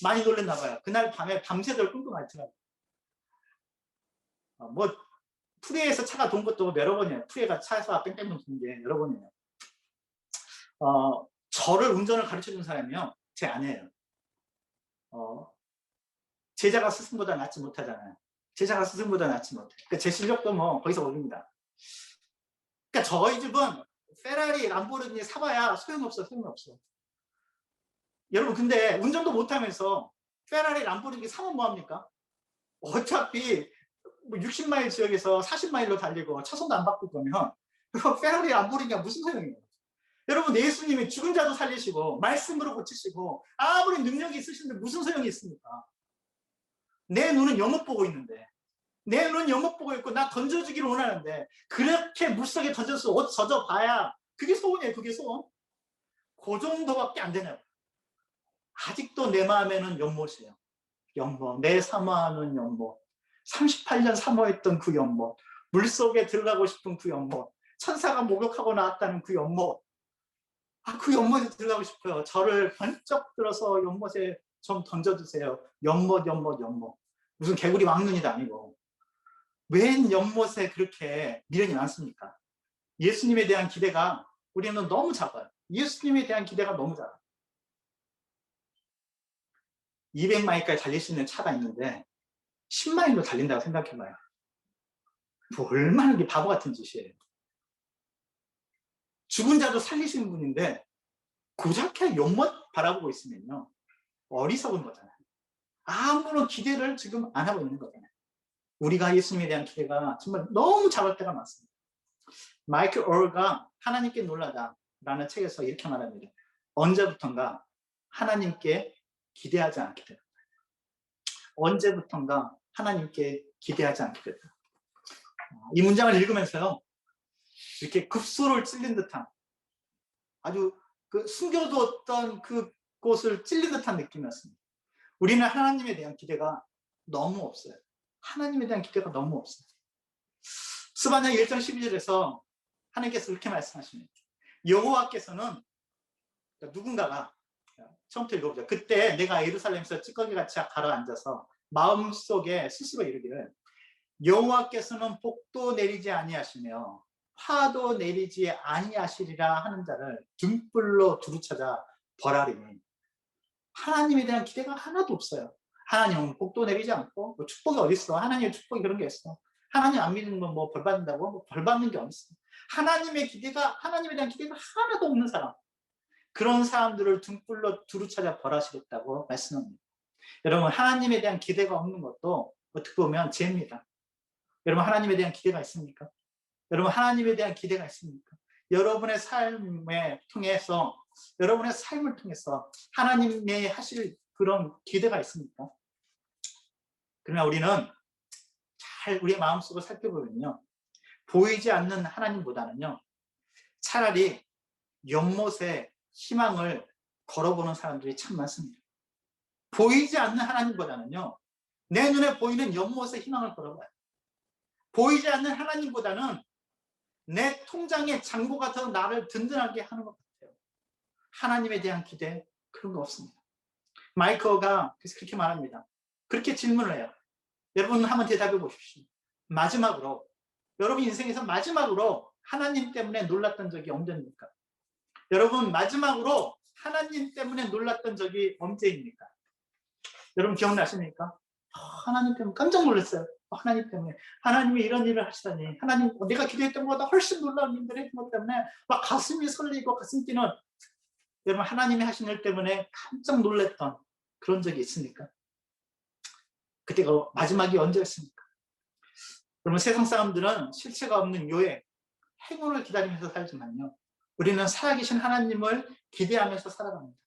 많이 놀랬나 봐요. 그날 밤에 밤새도록 끙끙 앓더라고요. 뭐 프리웨이에서 차가 돈 것도 여러 번이에요. 프리웨이가 차에서 뺑뺑 도는 게 여러 번이에요. 저를 운전을 가르쳐준 사람이요. 제 아내예요. 제자가 스승보다 낫지 못하잖아요. 제자가 스승보다 낫지 못해. 그러니까 제 실력도 뭐 거기서 올립니다. 그러니까 저희 집은 페라리, 람보르기니 사봐야 소용없어. 여러분 근데 운전도 못하면서 페라리, 람보르기니 사면 뭐합니까? 어차피 60마일 지역에서 40마일로 달리고 차선도 안 바꿀 거면 페라리, 람보르기니가 무슨 소용이에요? 여러분 예수님이 죽은 자도 살리시고 말씀으로 고치시고 아무리 능력이 있으신데 무슨 소용이 있습니까? 내 눈은 영업 보고 있는데 내 눈은 영업 보고 있고 나 던져주기를 원하는데 그렇게 물속에 던져서 옷 젖어봐야 그게 소원이에요. 그게 소원. 그 정도밖에 안 되네요. 아직도 내 마음에는 연못이에요. 연못. 내 사모하는 연못. 38년 사모했던 그 연못. 물속에 들어가고 싶은 그 연못. 천사가 목욕하고 나왔다는 그 연못. 그 연못에 들어가고 싶어요. 저를 번쩍 들어서 연못에 좀 던져주세요. 연못. 무슨 개구리 왕눈이도 아니고. 웬 연못에 그렇게 미련이 많습니까? 예수님에 대한 기대가 우리는 너무 작아요. 예수님에 대한 기대가 너무 작아요. 200마일까지 달릴 수 있는 차가 있는데 10마일로 달린다고 생각해봐요. 뭐 얼마나 이게 바보 같은 짓이에요. 죽은 자도 살리시는 분인데 고작해 연못 바라보고 있으면요. 어리석은 거잖아요. 아무런 기대를 지금 안 하고 있는 거잖아요. 우리가 예수님에 대한 기대가 정말 너무 작을 때가 많습니다. 마이클 얼가 하나님께 놀라다라는 책에서 이렇게 말합니다. 언제부턴가 하나님께 기대하지 않게 됐다. 언제부턴가 하나님께 기대하지 않게 됐다. 이 문장을 읽으면서요. 이렇게 급소를 찔린 듯한 아주 숨겨두었던 그곳을 찔린 듯한 느낌이었습니다. 우리는 하나님에 대한 기대가 너무 없어요. 하나님에 대한 기대가 너무 없어요. 스바냐 1장 12절에서 하나님께서 이렇게 말씀하십니다. 여호와께서는 누군가가 처음부터 읽어보자. 그때 내가 예루살렘에서 찌꺼기같이 가라앉아서 마음속에 스스로 이르기를 여호와께서는 복도 내리지 아니하시며 화도 내리지 아니하시리라 하는 자를 등불로 두루찾아 벌하리니 하나님에 대한 기대가 하나도 없어요. 하나님은 복도 내리지 않고 뭐 축복이 어디 있어? 하나님의 축복이 그런 게 있어. 하나님 안 믿는 건 뭐 벌 받는다고? 뭐 벌 받는 게 어딨어? 하나님에 대한 기대가 하나도 없는 사람. 그런 사람들을 등불로 두루찾아 벌하시겠다고 말씀합니다. 여러분 하나님에 대한 기대가 없는 것도 어떻게 보면 죄입니다. 여러분 하나님에 대한 기대가 있습니까? 여러분 하나님에 대한 기대가 있습니까? 여러분의 삶을 통해서 하나님의 하실 그런 기대가 있습니까? 그러나 우리는 잘 우리의 마음속을 살펴보면요. 보이지 않는 하나님보다는요. 차라리 연못에 희망을 걸어보는 사람들이 참 많습니다. 보이지 않는 하나님보다는요. 내 눈에 보이는 연못에 희망을 걸어봐요. 보이지 않는 하나님보다는 내 통장의 잔고가 더 나를 든든하게 하는 것 같아요. 하나님에 대한 기대 그런 거 없습니다. 마이크가 그래서 그렇게 말합니다. 그렇게 질문을 해요. 여러분 한번 대답해 보십시오. 마지막으로 여러분 인생에서 마지막으로 하나님 때문에 놀랐던 적이 언제입니까? 여러분 마지막으로 하나님 때문에 놀랐던 적이 언제입니까? 여러분 기억나십니까? 하나님 때문에 깜짝 놀랐어요. 하나님 때문에. 하나님이 이런 일을 하시다니. 하나님, 내가 기도했던 것보다 훨씬 놀라운 일들을 했던 것 때문에 막 가슴이 설리고 가슴 뛰는, 여러분, 하나님이 하신 일 때문에 깜짝 놀랐던 그런 적이 있습니까? 그때가 마지막이 언제였습니까? 그러면 세상 사람들은 실체가 없는 요해, 행운을 기다리면서 살지만요, 우리는 살아계신 하나님을 기대하면서 살아갑니다.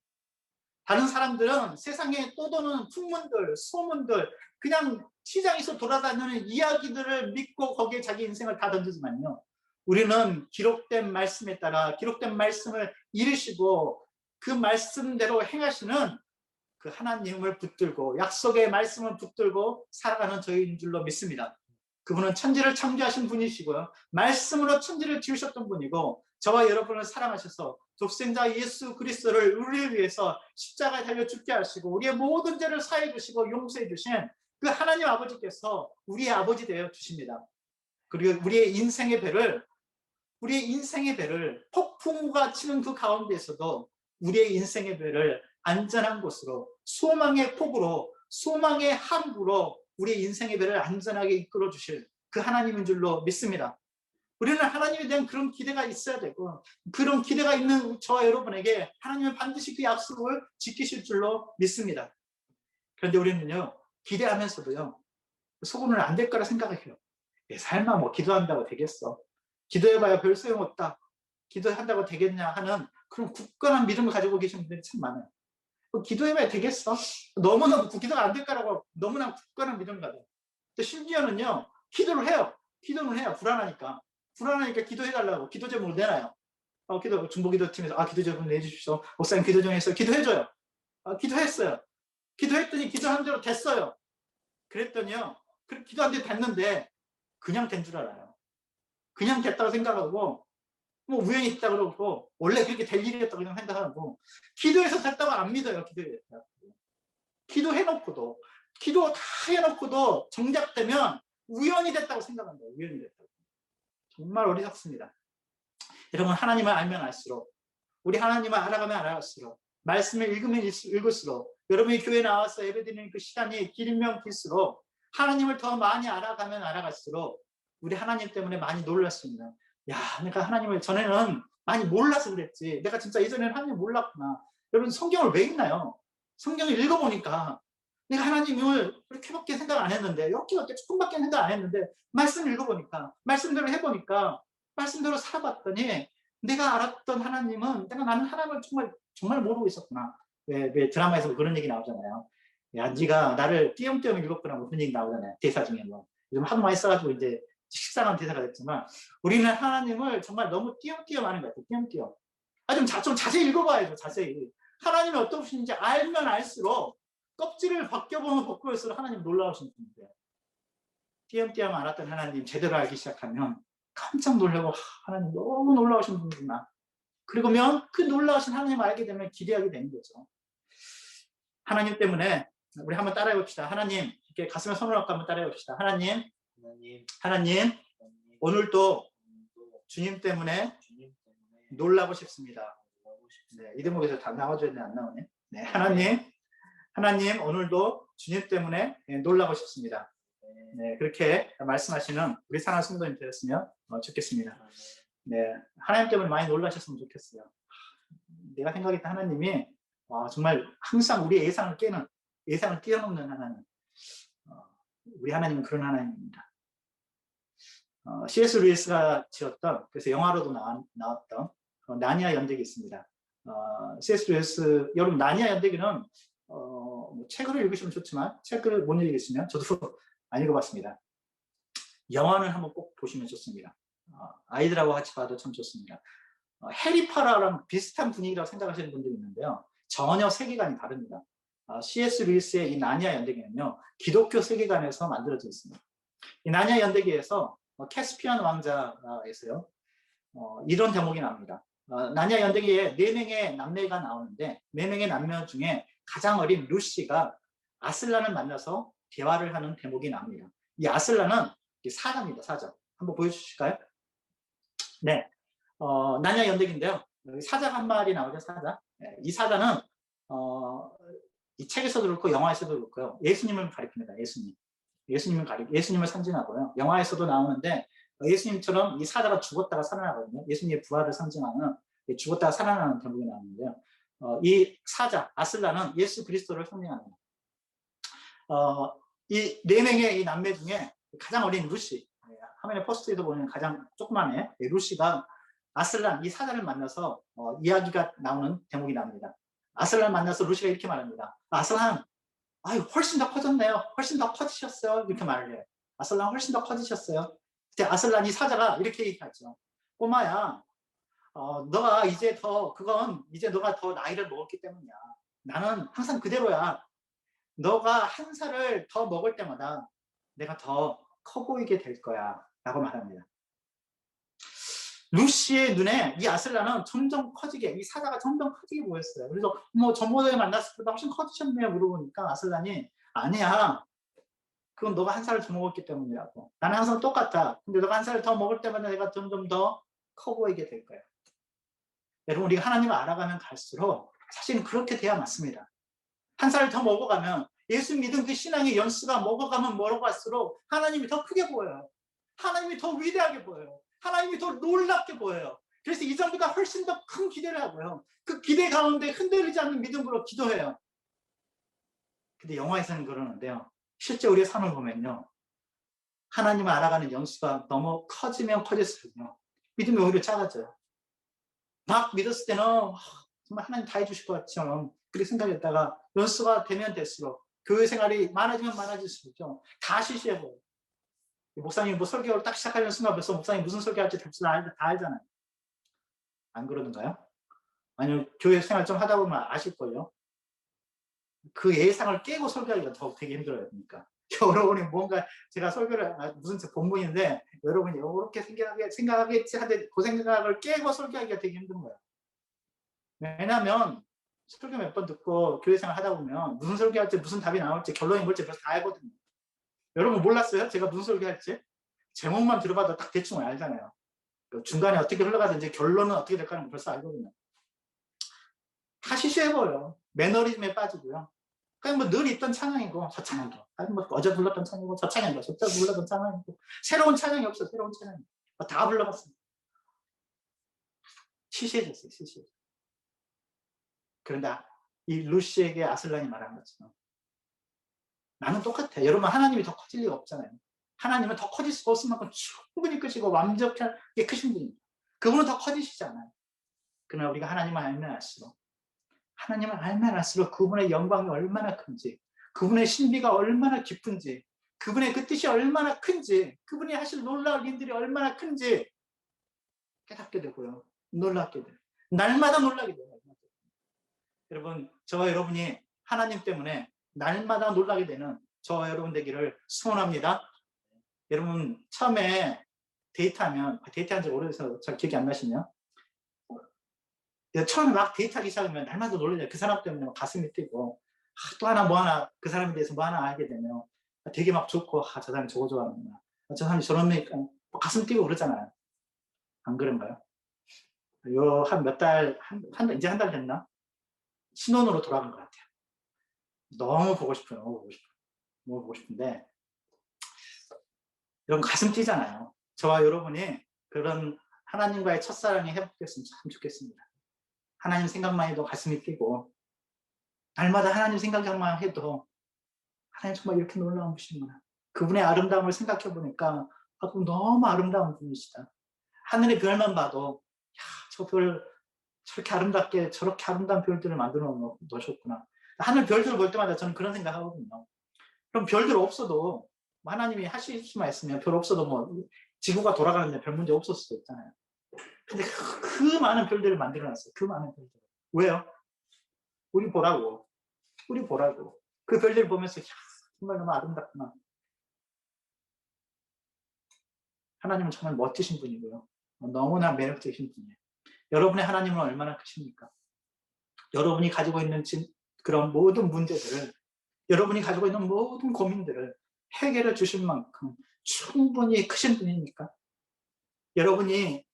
다른 사람들은 세상에 떠도는 풍문들, 소문들, 그냥 시장에서 돌아다니는 이야기들을 믿고 거기에 자기 인생을 다 던지지만요, 우리는 기록된 말씀에 따라 기록된 말씀을 이루시고 그 말씀대로 행하시는 그 하나님을 붙들고 약속의 말씀을 붙들고 살아가는 저희인 줄로 믿습니다. 그분은 천지를 창조하신 분이시고요, 말씀으로 천지를 지으셨던 분이고, 저와 여러분을 사랑하셔서 독생자 예수 그리스도를 우리를 위해서 십자가에 달려 죽게 하시고 우리의 모든 죄를 사해 주시고 용서해 주신 그 하나님 아버지께서 우리의 아버지 되어 주십니다. 그리고 우리의 인생의 배를 폭풍우가 치는 그 가운데에서도 우리의 인생의 배를 안전한 곳으로, 소망의 폭으로, 소망의 항구로 우리의 인생의 배를 안전하게 이끌어 주실 그 하나님인 줄로 믿습니다. 우리는 하나님에 대한 그런 기대가 있어야 되고, 그런 기대가 있는 저와 여러분에게 하나님은 반드시 그 약속을 지키실 줄로 믿습니다. 그런데 우리는요, 기대하면서도요, 속으로는 안 될 거라 생각해요. 설마 뭐 기도한다고 되겠어? 기도해봐야 별 소용없다. 기도한다고 되겠냐 하는 그런 굳건한 믿음을 가지고 계신 분들이 참 많아요. 기도해봐야 되겠어? 너무너무 기도가 안 될 거라고 너무나 굳건한 믿음을 가져요. 심지어는요, 기도를 해요. 불안하니까 기도해달라고 기도 제목을 내놔요. 중보기도팀에서 기도 제목 내주십시오. 목사님 기도 좀 했어요. 기도해줘요. 기도했어요. 기도했더니 기도한 대로 됐어요. 그랬더니요, 기도한 대로 됐는데 그냥 된 줄 알아요. 그냥 됐다고 생각하고 뭐 우연히 됐다고 그러고 원래 그렇게 될 일이었다고 그냥 생각하고, 기도해서 됐다고 안 믿어요. 기도해놓고도, 기도 다 해놓고도 정작 되면 우연히 됐다고 생각한다. 우연히 됐다고. 정말 어리석습니다. 여러분, 하나님을 알면 알수록, 우리 하나님을 알아가면 알아갈수록, 말씀을 읽으면 읽을수록, 여러분이 교회 나와서 예배드리는 그 시간이 길면 길수록, 하나님을 더 많이 알아가면 알아갈수록 우리 하나님 때문에 많이 놀랐습니다. 야, 내가 하나님을 전에는 많이 몰라서 그랬지. 내가 진짜 예전에는 하나님 몰랐구나. 여러분, 성경을 왜 읽나요? 성경을 읽어보니까 내가 하나님을 그렇게밖에 생각 안 했는데, 이렇게밖에 조금밖에 생각 안 했는데, 말씀을 읽어보니까, 말씀대로 해보니까, 말씀대로 살아봤더니 내가 알았던 하나님은, 나는 하나님을 정말 모르고 있었구나. 왜 드라마에서 그런 얘기 나오잖아요. 야, 네가 나를 띄엄띄엄 읽었구나, 뭐 그런 얘기 나오잖아요. 대사 중에 뭐. 요즘 하도 많이 써가지고 이제 식상한 대사가 됐지만, 우리는 하나님을 정말 너무 띄엄띄엄 하는 것 같아요. 띄엄띄엄. 좀 자세히 읽어봐야죠. 자세히. 하나님이 어떤 분인지 알면 알수록, 껍질을 벗겨보면 벗겨볼수록 하나님 놀라우신 분인데요. 띄엄띄엄 알았던 하나님 제대로 알기 시작하면 깜짝 놀라고, 하나님 너무 놀라우신 분이구나. 그리고면 그 놀라우신 하나님 알게 되면 기대하게 되는 거죠. 하나님 때문에 우리 한번 따라해 봅시다. 하나님, 이렇게 가슴에 손을 얹고 한번 따라해 봅시다. 하나님, 오늘도 주님 때문에 놀라고 싶습니다. 네, 이 대목에서 다 나와줘야 되는데 안 나오네. 네, 하나님, 오늘도 주님 때문에 놀라고 싶습니다. 네, 그렇게 말씀하시는 우리 사랑하는 성도님 되었으면 좋겠습니다. 네, 하나님 때문에 많이 놀라셨으면 좋겠어요. 내가 생각했던 하나님이 정말 항상 우리의 예상을 뛰어넘는 하나님. 우리 하나님은 그런 하나님입니다. C.S. 루이스가 지었던, 그래서 영화로도 나왔던 나니아 연대기 있습니다. C.S. 루이스, 여러분, 나니아 연대기는 뭐 책을 읽으시면 좋지만 책을 못 읽으시면 저도 안 읽어봤습니다. 영화는 한번 꼭 보시면 좋습니다. 아이들하고 같이 봐도 참 좋습니다. 해리포터랑 비슷한 분위기라고 생각하시는 분들이 있는데요, 전혀 세계관이 다릅니다. C.S. 루이스의 이 나니아 연대기는요, 기독교 세계관에서 만들어져 있습니다. 이 나니아 연대기에서 캐스피안 왕자에서요, 이런 대목이 나옵니다. 나니아 연대기에 4명의 남매가 나오는데, 4명의 남매 중에 가장 어린 루시가 아슬란을 만나서 대화를 하는 대목이 나옵니다. 이 아슬란은 사자입니다. 사자. 한번 보여주실까요? 네, 나니아 연대기인데요, 여기 사자가 한 마리 나오죠. 사자. 이 사자는 이 책에서도 그렇고 영화에서도 그렇고요. 예수님을 가리킵니다. 예수님을 상징하고요. 영화에서도 나오는데 예수님처럼 이 사자가 죽었다가 살아나거든요. 예수님의 부활을 상징하는 죽었다가 살아나는 대목이 나오는데요. 이 사자 아슬란은 예수 그리스도를 상징합니다. 이 네 명의 이 남매 중에 가장 어린 루시, 화면에 포스트에도 보면 가장 조그만 애 루시가 아슬란 이 사자를 만나서 이야기가 나오는 대목이 나옵니다. 아슬란 만나서 루시가 이렇게 말합니다. 아슬란, 아유 훨씬 더 커졌네요. 훨씬 더 커지셨어요. 이렇게 말을 해요. 아슬란 훨씬 더 커지셨어요. 그때 아슬란 이 사자가 이렇게 얘기하죠. 꼬마야, 너가 이제 너가 더 나이를 먹었기 때문이야. 나는 항상 그대로야. 너가 한 살을 더 먹을 때마다 내가 더 커 보이게 될 거야. 라고 말합니다. 루시의 눈에 이 아슬란은 점점 커지게, 이 사자가 점점 커지게 보였어요. 그래서 전보다에 만났을 때보다 훨씬 커지셨네요. 물어보니까 아슬란이 아니야. 그건 너가 한 살을 더 먹었기 때문이라고. 나는 항상 똑같아. 근데 너가 한 살을 더 먹을 때마다 내가 점점 더 커 보이게 될 거야. 여러분, 우리가 하나님을 알아가면 갈수록 사실은 그렇게 돼야 맞습니다. 한 살을 더 먹어가면 예수 믿은 그 신앙의 연수가 먹어가면 먹어갈수록 하나님이 더 크게 보여요. 하나님이 더 위대하게 보여요. 하나님이 더 놀랍게 보여요. 그래서 이전보다 훨씬 더 큰 기대를 하고요. 그 기대 가운데 흔들리지 않는 믿음으로 기도해요. 근데 영화에서는 그러는데요. 실제 우리의 삶을 보면요. 하나님을 알아가는 연수가 너무 커지면 커질수록요. 믿음이 오히려 작아져요. 막 믿었을 때는 정말 하나님 다 해주실 것 같처럼 그렇게 생각했다가 연수가 되면 될수록 교회 생활이 많아지면 많아질수록요. 다 시시해보여요. 목사님 뭐 설교를 딱 시작하는 순간 벌써 목사님 무슨 설교할지 다 알잖아요. 안 그러는가요? 아니면 교회 생활 좀 하다 보면 아실걸요. 그 예상을 깨고 설교하기가 더 되게 힘들어요. 그러니까 여러분이 뭔가 제가 설교를 무슨 본문인데 여러분이 이렇게 생각하겠지 하는데 그 생각을 깨고 설교하기가 되게 힘든 거예요. 왜냐하면 설교 몇 번 듣고 교회 생활 하다 보면 무슨 설교할지 무슨 답이 나올지 결론이 뭘지 벌써 다 알거든요. 여러분 몰랐어요? 제가 무슨 설교할지? 제목만 들어봐도 딱 대충 알잖아요. 중간에 어떻게 흘러가든지 결론은 어떻게 될까는 벌써 알거든요. 다 시시해 보여요. 매너리즘에 빠지고요. 그냥 뭐 늘 있던 찬양이고 저 찬양도 아니 뭐 어제 불렀던 찬양이고 저 찬양도 저 불렀던 찬양이고 새로운 찬양이 없어. 새로운 찬양이 다 불러봤습니다. 시시해졌어요. 시시해. 그런데 이 루시에게 아슬란이 말한 것처럼 나는 똑같아. 여러분 하나님이 더 커질 리가 없잖아요. 하나님은 더 커질 수가 없을 만큼 충분히 크시고 완벽하게 크신 분입니다. 그분은 더 커지시지 않아요. 그러나 우리가 하나님을 알면 알수록 그분의 영광이 얼마나 큰지, 그분의 신비가 얼마나 깊은지, 그분의 그 뜻이 얼마나 큰지, 그분이 하실 놀라운 일들이 얼마나 큰지 깨닫게 되고요. 놀랍게 돼요. 날마다 놀라게 돼요. 여러분, 저와 여러분이 하나님 때문에 날마다 놀라게 되는 저와 여러분 되기를 소원합니다. 여러분 처음에 데이트한 지 오래돼서 잘 기억이 안 나시냐? 처음에 막 데이트하기 시작하면 날마다 놀라요. 그 사람 때문에 가슴이 뛰고 또 하나 뭐 하나 그 사람에 대해서 뭐 하나 알게 되면 되게 막 좋고 저 사람이 저거 좋아하는구나. 저 사람이 저런 메이크업 가슴 뛰고 그러잖아요. 안 그런가요? 요 한 몇 달, 이제 한 달 됐나? 신혼으로 돌아간 것 같아요. 너무 보고 싶어요. 너무 보고 싶은데 여러분 가슴 뛰잖아요. 저와 여러분이 그런 하나님과의 첫사랑이 회복됐으면 참 좋겠습니다. 하나님 생각만 해도 가슴이 뛰고 날마다 하나님 생각만 해도 하나님 정말 이렇게 놀라운 분이시구나. 그분의 아름다움을 생각해 보니까 그분 너무 아름다운 분이시다. 하늘의 별만 봐도 저 별 저렇게 아름답게 저렇게 아름다운 별들을 만들어 놓으셨구나. 하늘 별들을 볼 때마다 저는 그런 생각하거든요. 그럼 별들 없어도 하나님이 하실 수만 있으면 별 없어도 뭐 지구가 돌아가는데 별 문제 없을 수도 있잖아요. 근데 그 많은 별들을 만들어놨어요. 그 많은 별들. 왜요? 우리 보라고. 그 별들 보면서 정말 너무 아름답구나. 하나님은 정말 멋지신 분이고요. 너무나 매력적이신 분이에요. 여러분의 하나님은 얼마나 크십니까? 여러분이 가지고 있는 그런 모든 문제들을, 여러분이 가지고 있는 모든 고민들을 해결해 주실 만큼 충분히 크신 분이니까 여러분이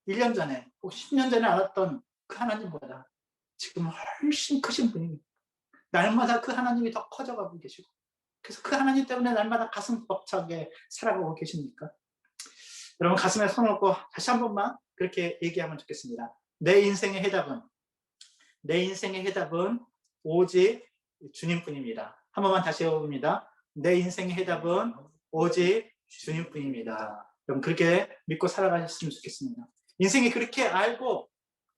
1년 전에 혹 10년 전에 알았던 그 하나님보다 지금 훨씬 크신 분입니다. 날마다 그 하나님이 더 커져가고 계시고, 그래서 그 하나님 때문에 날마다 가슴 벅차게 살아가고 계십니까? 여러분 가슴에 손을 얹고 다시 한 번만 그렇게 얘기하면 좋겠습니다. 내 인생의 해답은 오직 주님뿐입니다. 한 번만 다시 해봅니다. 내 인생의 해답은 오직 주님뿐입니다. 여러분 그렇게 믿고 살아가셨으면 좋겠습니다. 인생이 그렇게 알고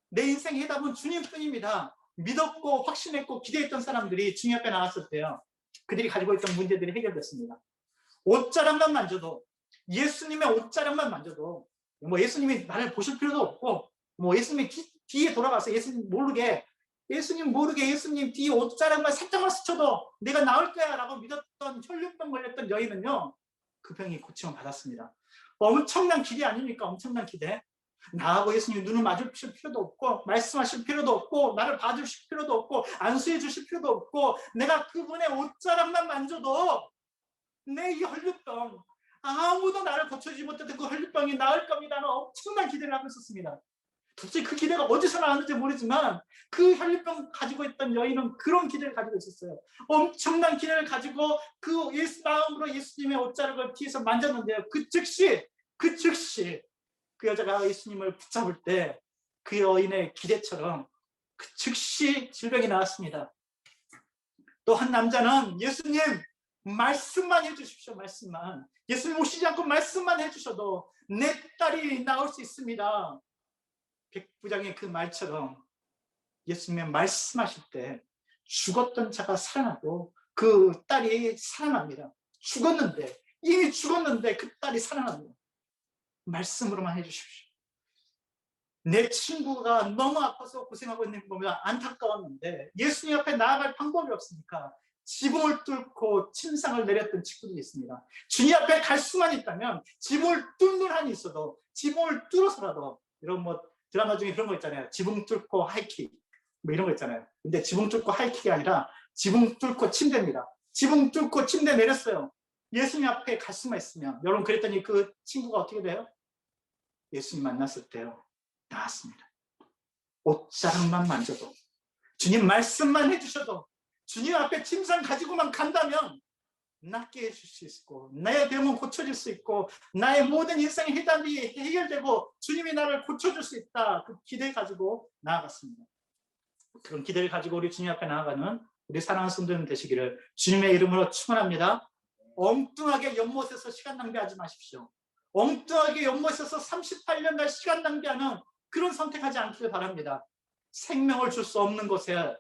내 인생의 해답은 주님뿐입니다. 믿었고 확신했고 기대했던 사람들이 주님 앞에 나왔을 때요, 그들이 가지고 있던 문제들이 해결됐습니다. 옷자락만 만져도, 예수님의 옷자락만 만져도, 뭐 예수님이 나를 보실 필요도 없고, 뭐 예수님이 뒤에 돌아가서 예수님 모르게 예수님 뒤에 옷자락만 살짝만 스쳐도 내가 나을 거야 라고 믿었던 혈류병 걸렸던 여인은요, 그 병이 고침을 받았습니다. 엄청난 기대 아닙니까? 엄청난 기대. 나하고 예수님 눈을 마주칠 필요도 없고, 말씀하실 필요도 없고, 나를 봐주실 필요도 없고, 안수해 주실 필요도 없고, 내가 그분의 옷자락만 만져도 내 이 혈류병, 아무도 나를 고쳐주지 못했던 그 혈류병이 나을 겁니다는 엄청난 기대를 하고 있었습니다. 도대체 그 기대가 어디서 나왔는지 모르지만 그 혈류병 가지고 있던 여인은 그런 기대를 가지고 있었어요. 엄청난 기대를 가지고 그 마음으로 예수님의 옷자락을 뒤에서 만졌는데요, 그 즉시 그 여자가 예수님을 붙잡을 때 그 여인의 기대처럼 그 즉시 질병이 나왔습니다. 또 한 남자는 예수님 말씀만 해주십시오. 말씀만. 예수님 오시지 않고 말씀만 해주셔도 내 딸이 나올 수 있습니다. 백부장의 그 말처럼 예수님의 말씀하실 때 죽었던 자가 살아나고 그 딸이 살아납니다. 이미 죽었는데 그 딸이 살아납니다. 말씀으로만 해주십시오. 내 친구가 너무 아파서 고생하고 있는 거 보면 안타까웠는데 예수님 앞에 나아갈 방법이 없으니까 지붕을 뚫고 침상을 내렸던 친구들이 있습니다. 주님 앞에 갈 수만 있다면 지붕을 뚫는 한이 있어도 지붕을 뚫어서라도, 이런 뭐 드라마 중에 그런 거 있잖아요. 지붕 뚫고 하이킥 뭐 이런 거 있잖아요. 근데 지붕 뚫고 하이킥이 아니라 지붕 뚫고 침대입니다. 지붕 뚫고 침대 내렸어요. 예수님 앞에 갈 수만 있으면. 여러분 그랬더니 그 친구가 어떻게 돼요? 예수님 만났을 때요, 나았습니다. 옷자락만 만져도, 주님 말씀만 해주셔도, 주님 앞에 침상 가지고만 간다면 낫게 해줄 수 있고, 나의 병은 고쳐질 수 있고, 나의 모든 인생의 해답이 해결되고 주님이 나를 고쳐줄 수 있다. 그 기대 가지고 나아갔습니다. 그런 기대를 가지고 우리 주님 앞에 나아가는 우리 사랑하는 성도님 되시기를 주님의 이름으로 축원합니다. 엉뚱하게 연못에서 시간 낭비하지 마십시오. 엉뚱하게 연못에서 38년간 시간 낭비하는 그런 선택하지 않기를 바랍니다. 생명을 줄 수 없는 곳에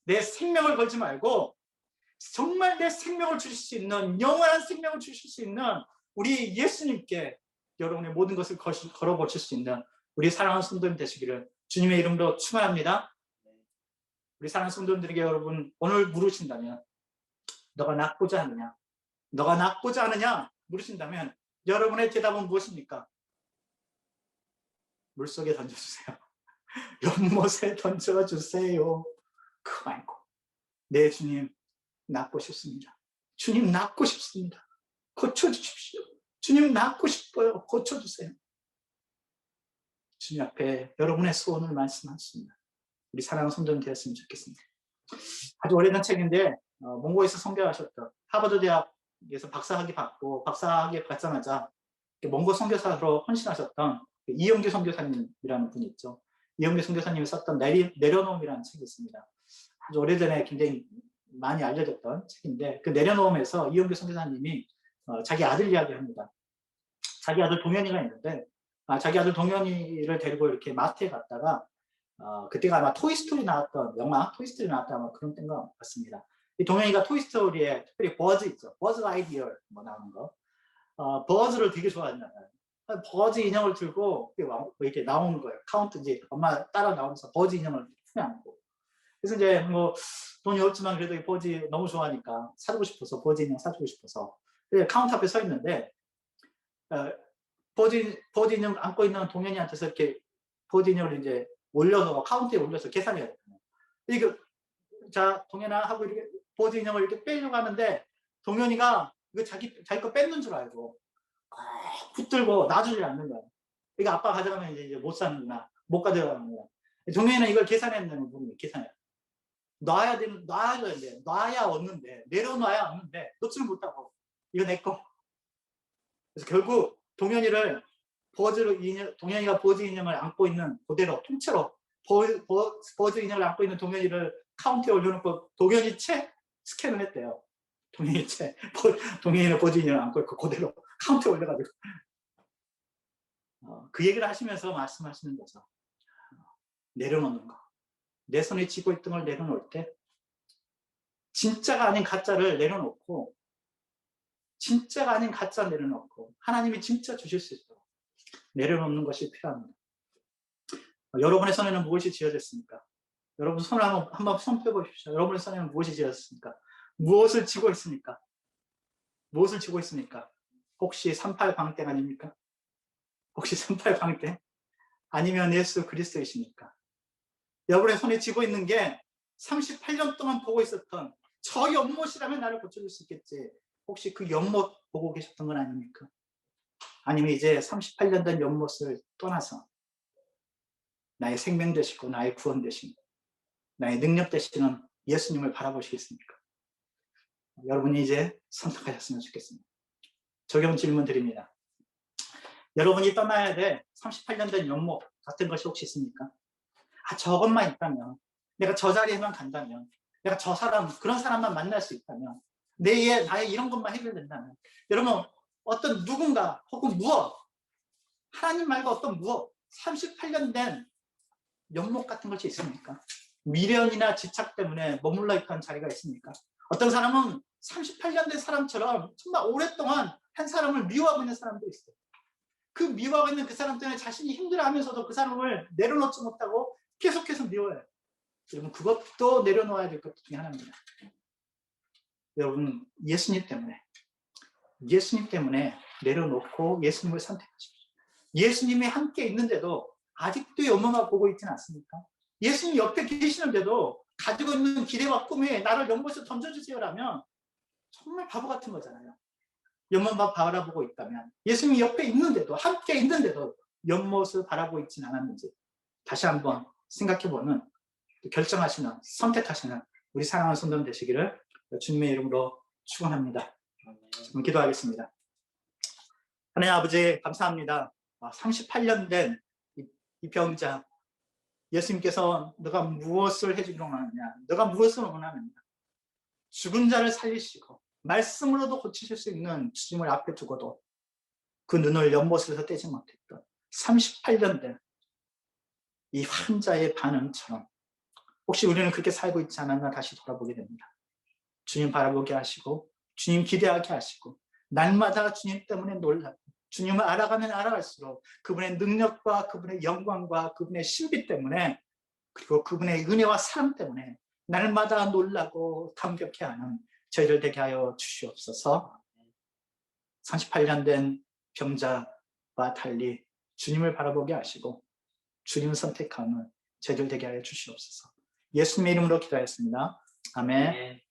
내 생명을 걸지 말고 정말 내 생명을 주실 수 있는, 영원한 생명을 주실 수 있는 우리 예수님께 여러분의 모든 것을 걸어보실 수 있는 우리 사랑하는 성도님 되시기를 주님의 이름으로 축원합니다. 우리 사랑하는 성도님들에게 여러분 오늘 물으신다면, 너가 낫고자 하느냐? 너가 낫고자 하느냐? 물으신다면 여러분의 대답은 무엇입니까? 물속에 던져주세요. 연못에 던져주세요. 그거 말고 네 주님 낫고 싶습니다. 주님 낫고 싶습니다. 고쳐주십시오. 주님 낫고 싶어요. 고쳐주세요. 주님 앞에 여러분의 소원을 말씀하십니다. 우리 사랑하는 성도님 되었으면 좋겠습니다. 아주 오래된 책인데 몽고에서 선교하셨던, 하버드 대학에서 박사학위 받고 박사학위 받자마자 몽고 선교사로 헌신하셨던 이영규 선교사님이라는 분이 있죠. 이영규 선교사님이 썼던 내려놓음이라는 책이 있습니다. 아주 오래전에 굉장히 많이 알려졌던 책인데, 그 내려놓음에서 이영규 선교사님이 자기 아들 이야기합니다. 자기 아들 동현이가 있는데, 자기 아들 동현이를 데리고 이렇게 마트에 갔다가 그때가 아마 토이스토리 나왔던 영화, 토이스토리 나왔던 아마 그런 때인 것 같습니다. 이 동현이가 토이스토리에 특별히 버즈 있죠. 버즈 라이디어 뭐 나오는 거. 버즈를 되게 좋아하잖아요. 버즈 인형을 들고 이렇게 나오는 거예요. 카운트 이제 엄마 따라 나오면서 버즈 인형을 품에 안고. 그래서 이제 뭐 돈이 없지만 그래도 이 버즈 너무 좋아하니까 사주고 싶어서, 버즈 인형 사주고 싶어서 카운터 앞에 서 있는데 버즈 인형 안고 있는 동현이한테서 이렇게 버즈 인형을 이제 올려서 카운터에 올려서 계산해야 돼요. 이거 자 동현아 하고 이렇게 버즈 인형을 이렇게 빼려고 하는데 동현이가 이거 자기 거 뺏는 줄 알고 붙들고 놔주지 않는 거야. 이거 아빠 가져가면 이제 못 사는구나, 못 가져가는구나. 동현이는 이걸 계산했는 부분이 계산해요. 놔야 돼. 놔야 얻는데, 내려놔야 얻는데 놓지를 못하고 이거 내 거. 그래서 결국 동현이가 버즈 인형을 안고 있는 그대로 통째로 버즈 인형을 안고 있는 동현이를 카운트에 올려놓고 동현이 채 스캔을 했대요. 동현이는 버즈 인형을 안고 있고 그대로 카운트에 올려가지고 그 얘기를 하시면서 말씀하시는 거죠. 내려놓는 거. 내 손에 쥐고 있던 걸 내려놓을 때 진짜가 아닌 가짜를 내려놓고 진짜가 아닌 가짜 내려놓고 하나님이 진짜 주실 수 있도록 내려놓는 것이 필요합니다. 여러분의 손에는 무엇이 쥐어졌습니까? 여러분 손을 한번 손 펴보십시오. 여러분의 손에는 무엇이 쥐어졌습니까? 무엇을 쥐고 있습니까? 무엇을 쥐고 있습니까? 혹시 38방땡 아닙니까? 혹시 38방땡? 아니면 예수 그리스도이십니까? 여러분의 손에 쥐고 있는 게 38년 동안 보고 있었던 저 연못이라면 나를 고쳐줄 수 있겠지. 혹시 그 연못 보고 계셨던 건 아닙니까? 아니면 이제 38년 된 연못을 떠나서 나의 생명 되시고 나의 구원 되신 나의 능력 되시는 예수님을 바라보시겠습니까? 여러분이 이제 선택하셨으면 좋겠습니다. 적용 질문 드립니다. 여러분이 떠나야 될 38년 된 연못 같은 것이 혹시 있습니까? 저것만 있다면, 내가 저 자리에만 간다면, 내가 그런 사람만 만날 수 있다면, 나의 이런 것만 해결된다면, 여러분, 어떤 누군가 혹은 무엇, 하나님 말고 어떤 무엇, 38년 된 연못 같은 것이 있습니까? 미련이나 집착 때문에 머물러 있던 자리가 있습니까? 어떤 사람은 38년 된 사람처럼 정말 오랫동안 한 사람을 미워하고 있는 사람도 있어요. 그 미워하고 있는 그 사람 때문에 자신이 힘들어하면서도 그 사람을 내려놓지 못하고 계속해서 미워해요. 여러분, 그것도 내려놓아야 될 것 중에 하나입니다. 여러분, 예수님 때문에 내려놓고 예수님을 선택하십시오. 예수님이 함께 있는데도 아직도 연못만 보고 있지는 않습니까? 예수님 옆에 계시는데도 가지고 있는 기대와 꿈에 나를 연못에 던져주세요라면 정말 바보 같은 거잖아요. 연못만 바라보고 있다면, 예수님이 옆에 있는데도, 함께 있는데도 연못을 바라보고 있지는 않았는지 다시 한번 생각해보는, 결정하시는, 선택하시는 우리 사랑하는 성도님 되시기를 주님의 이름으로 축원합니다. 기도하겠습니다. 하나님 아버지, 감사합니다. 38년 된 이 병자, 예수님께서 너가 무엇을 해주기로 원하느냐, 너가 무엇을 원하느냐, 죽은 자를 살리시고 말씀으로도 고치실 수 있는 주님을 앞에 두고도 그 눈을 연못에서 떼지 못했던 38년 된 이 환자의 반응처럼 혹시 우리는 그렇게 살고 있지 않았나 다시 돌아보게 됩니다. 주님 바라보게 하시고 주님 기대하게 하시고 날마다 주님 때문에 놀라고 주님을 알아가면 알아갈수록 그분의 능력과 그분의 영광과 그분의 신비 때문에, 그리고 그분의 은혜와 사랑 때문에 날마다 놀라고 감격해하는 저희를 되게 하여 주시옵소서. 38년 된 병자와 달리 주님을 바라보게 하시고 주님을 선택하는 저희들 되게 하여 주시옵소서. 예수님의 이름으로 기도하였습니다. 아멘.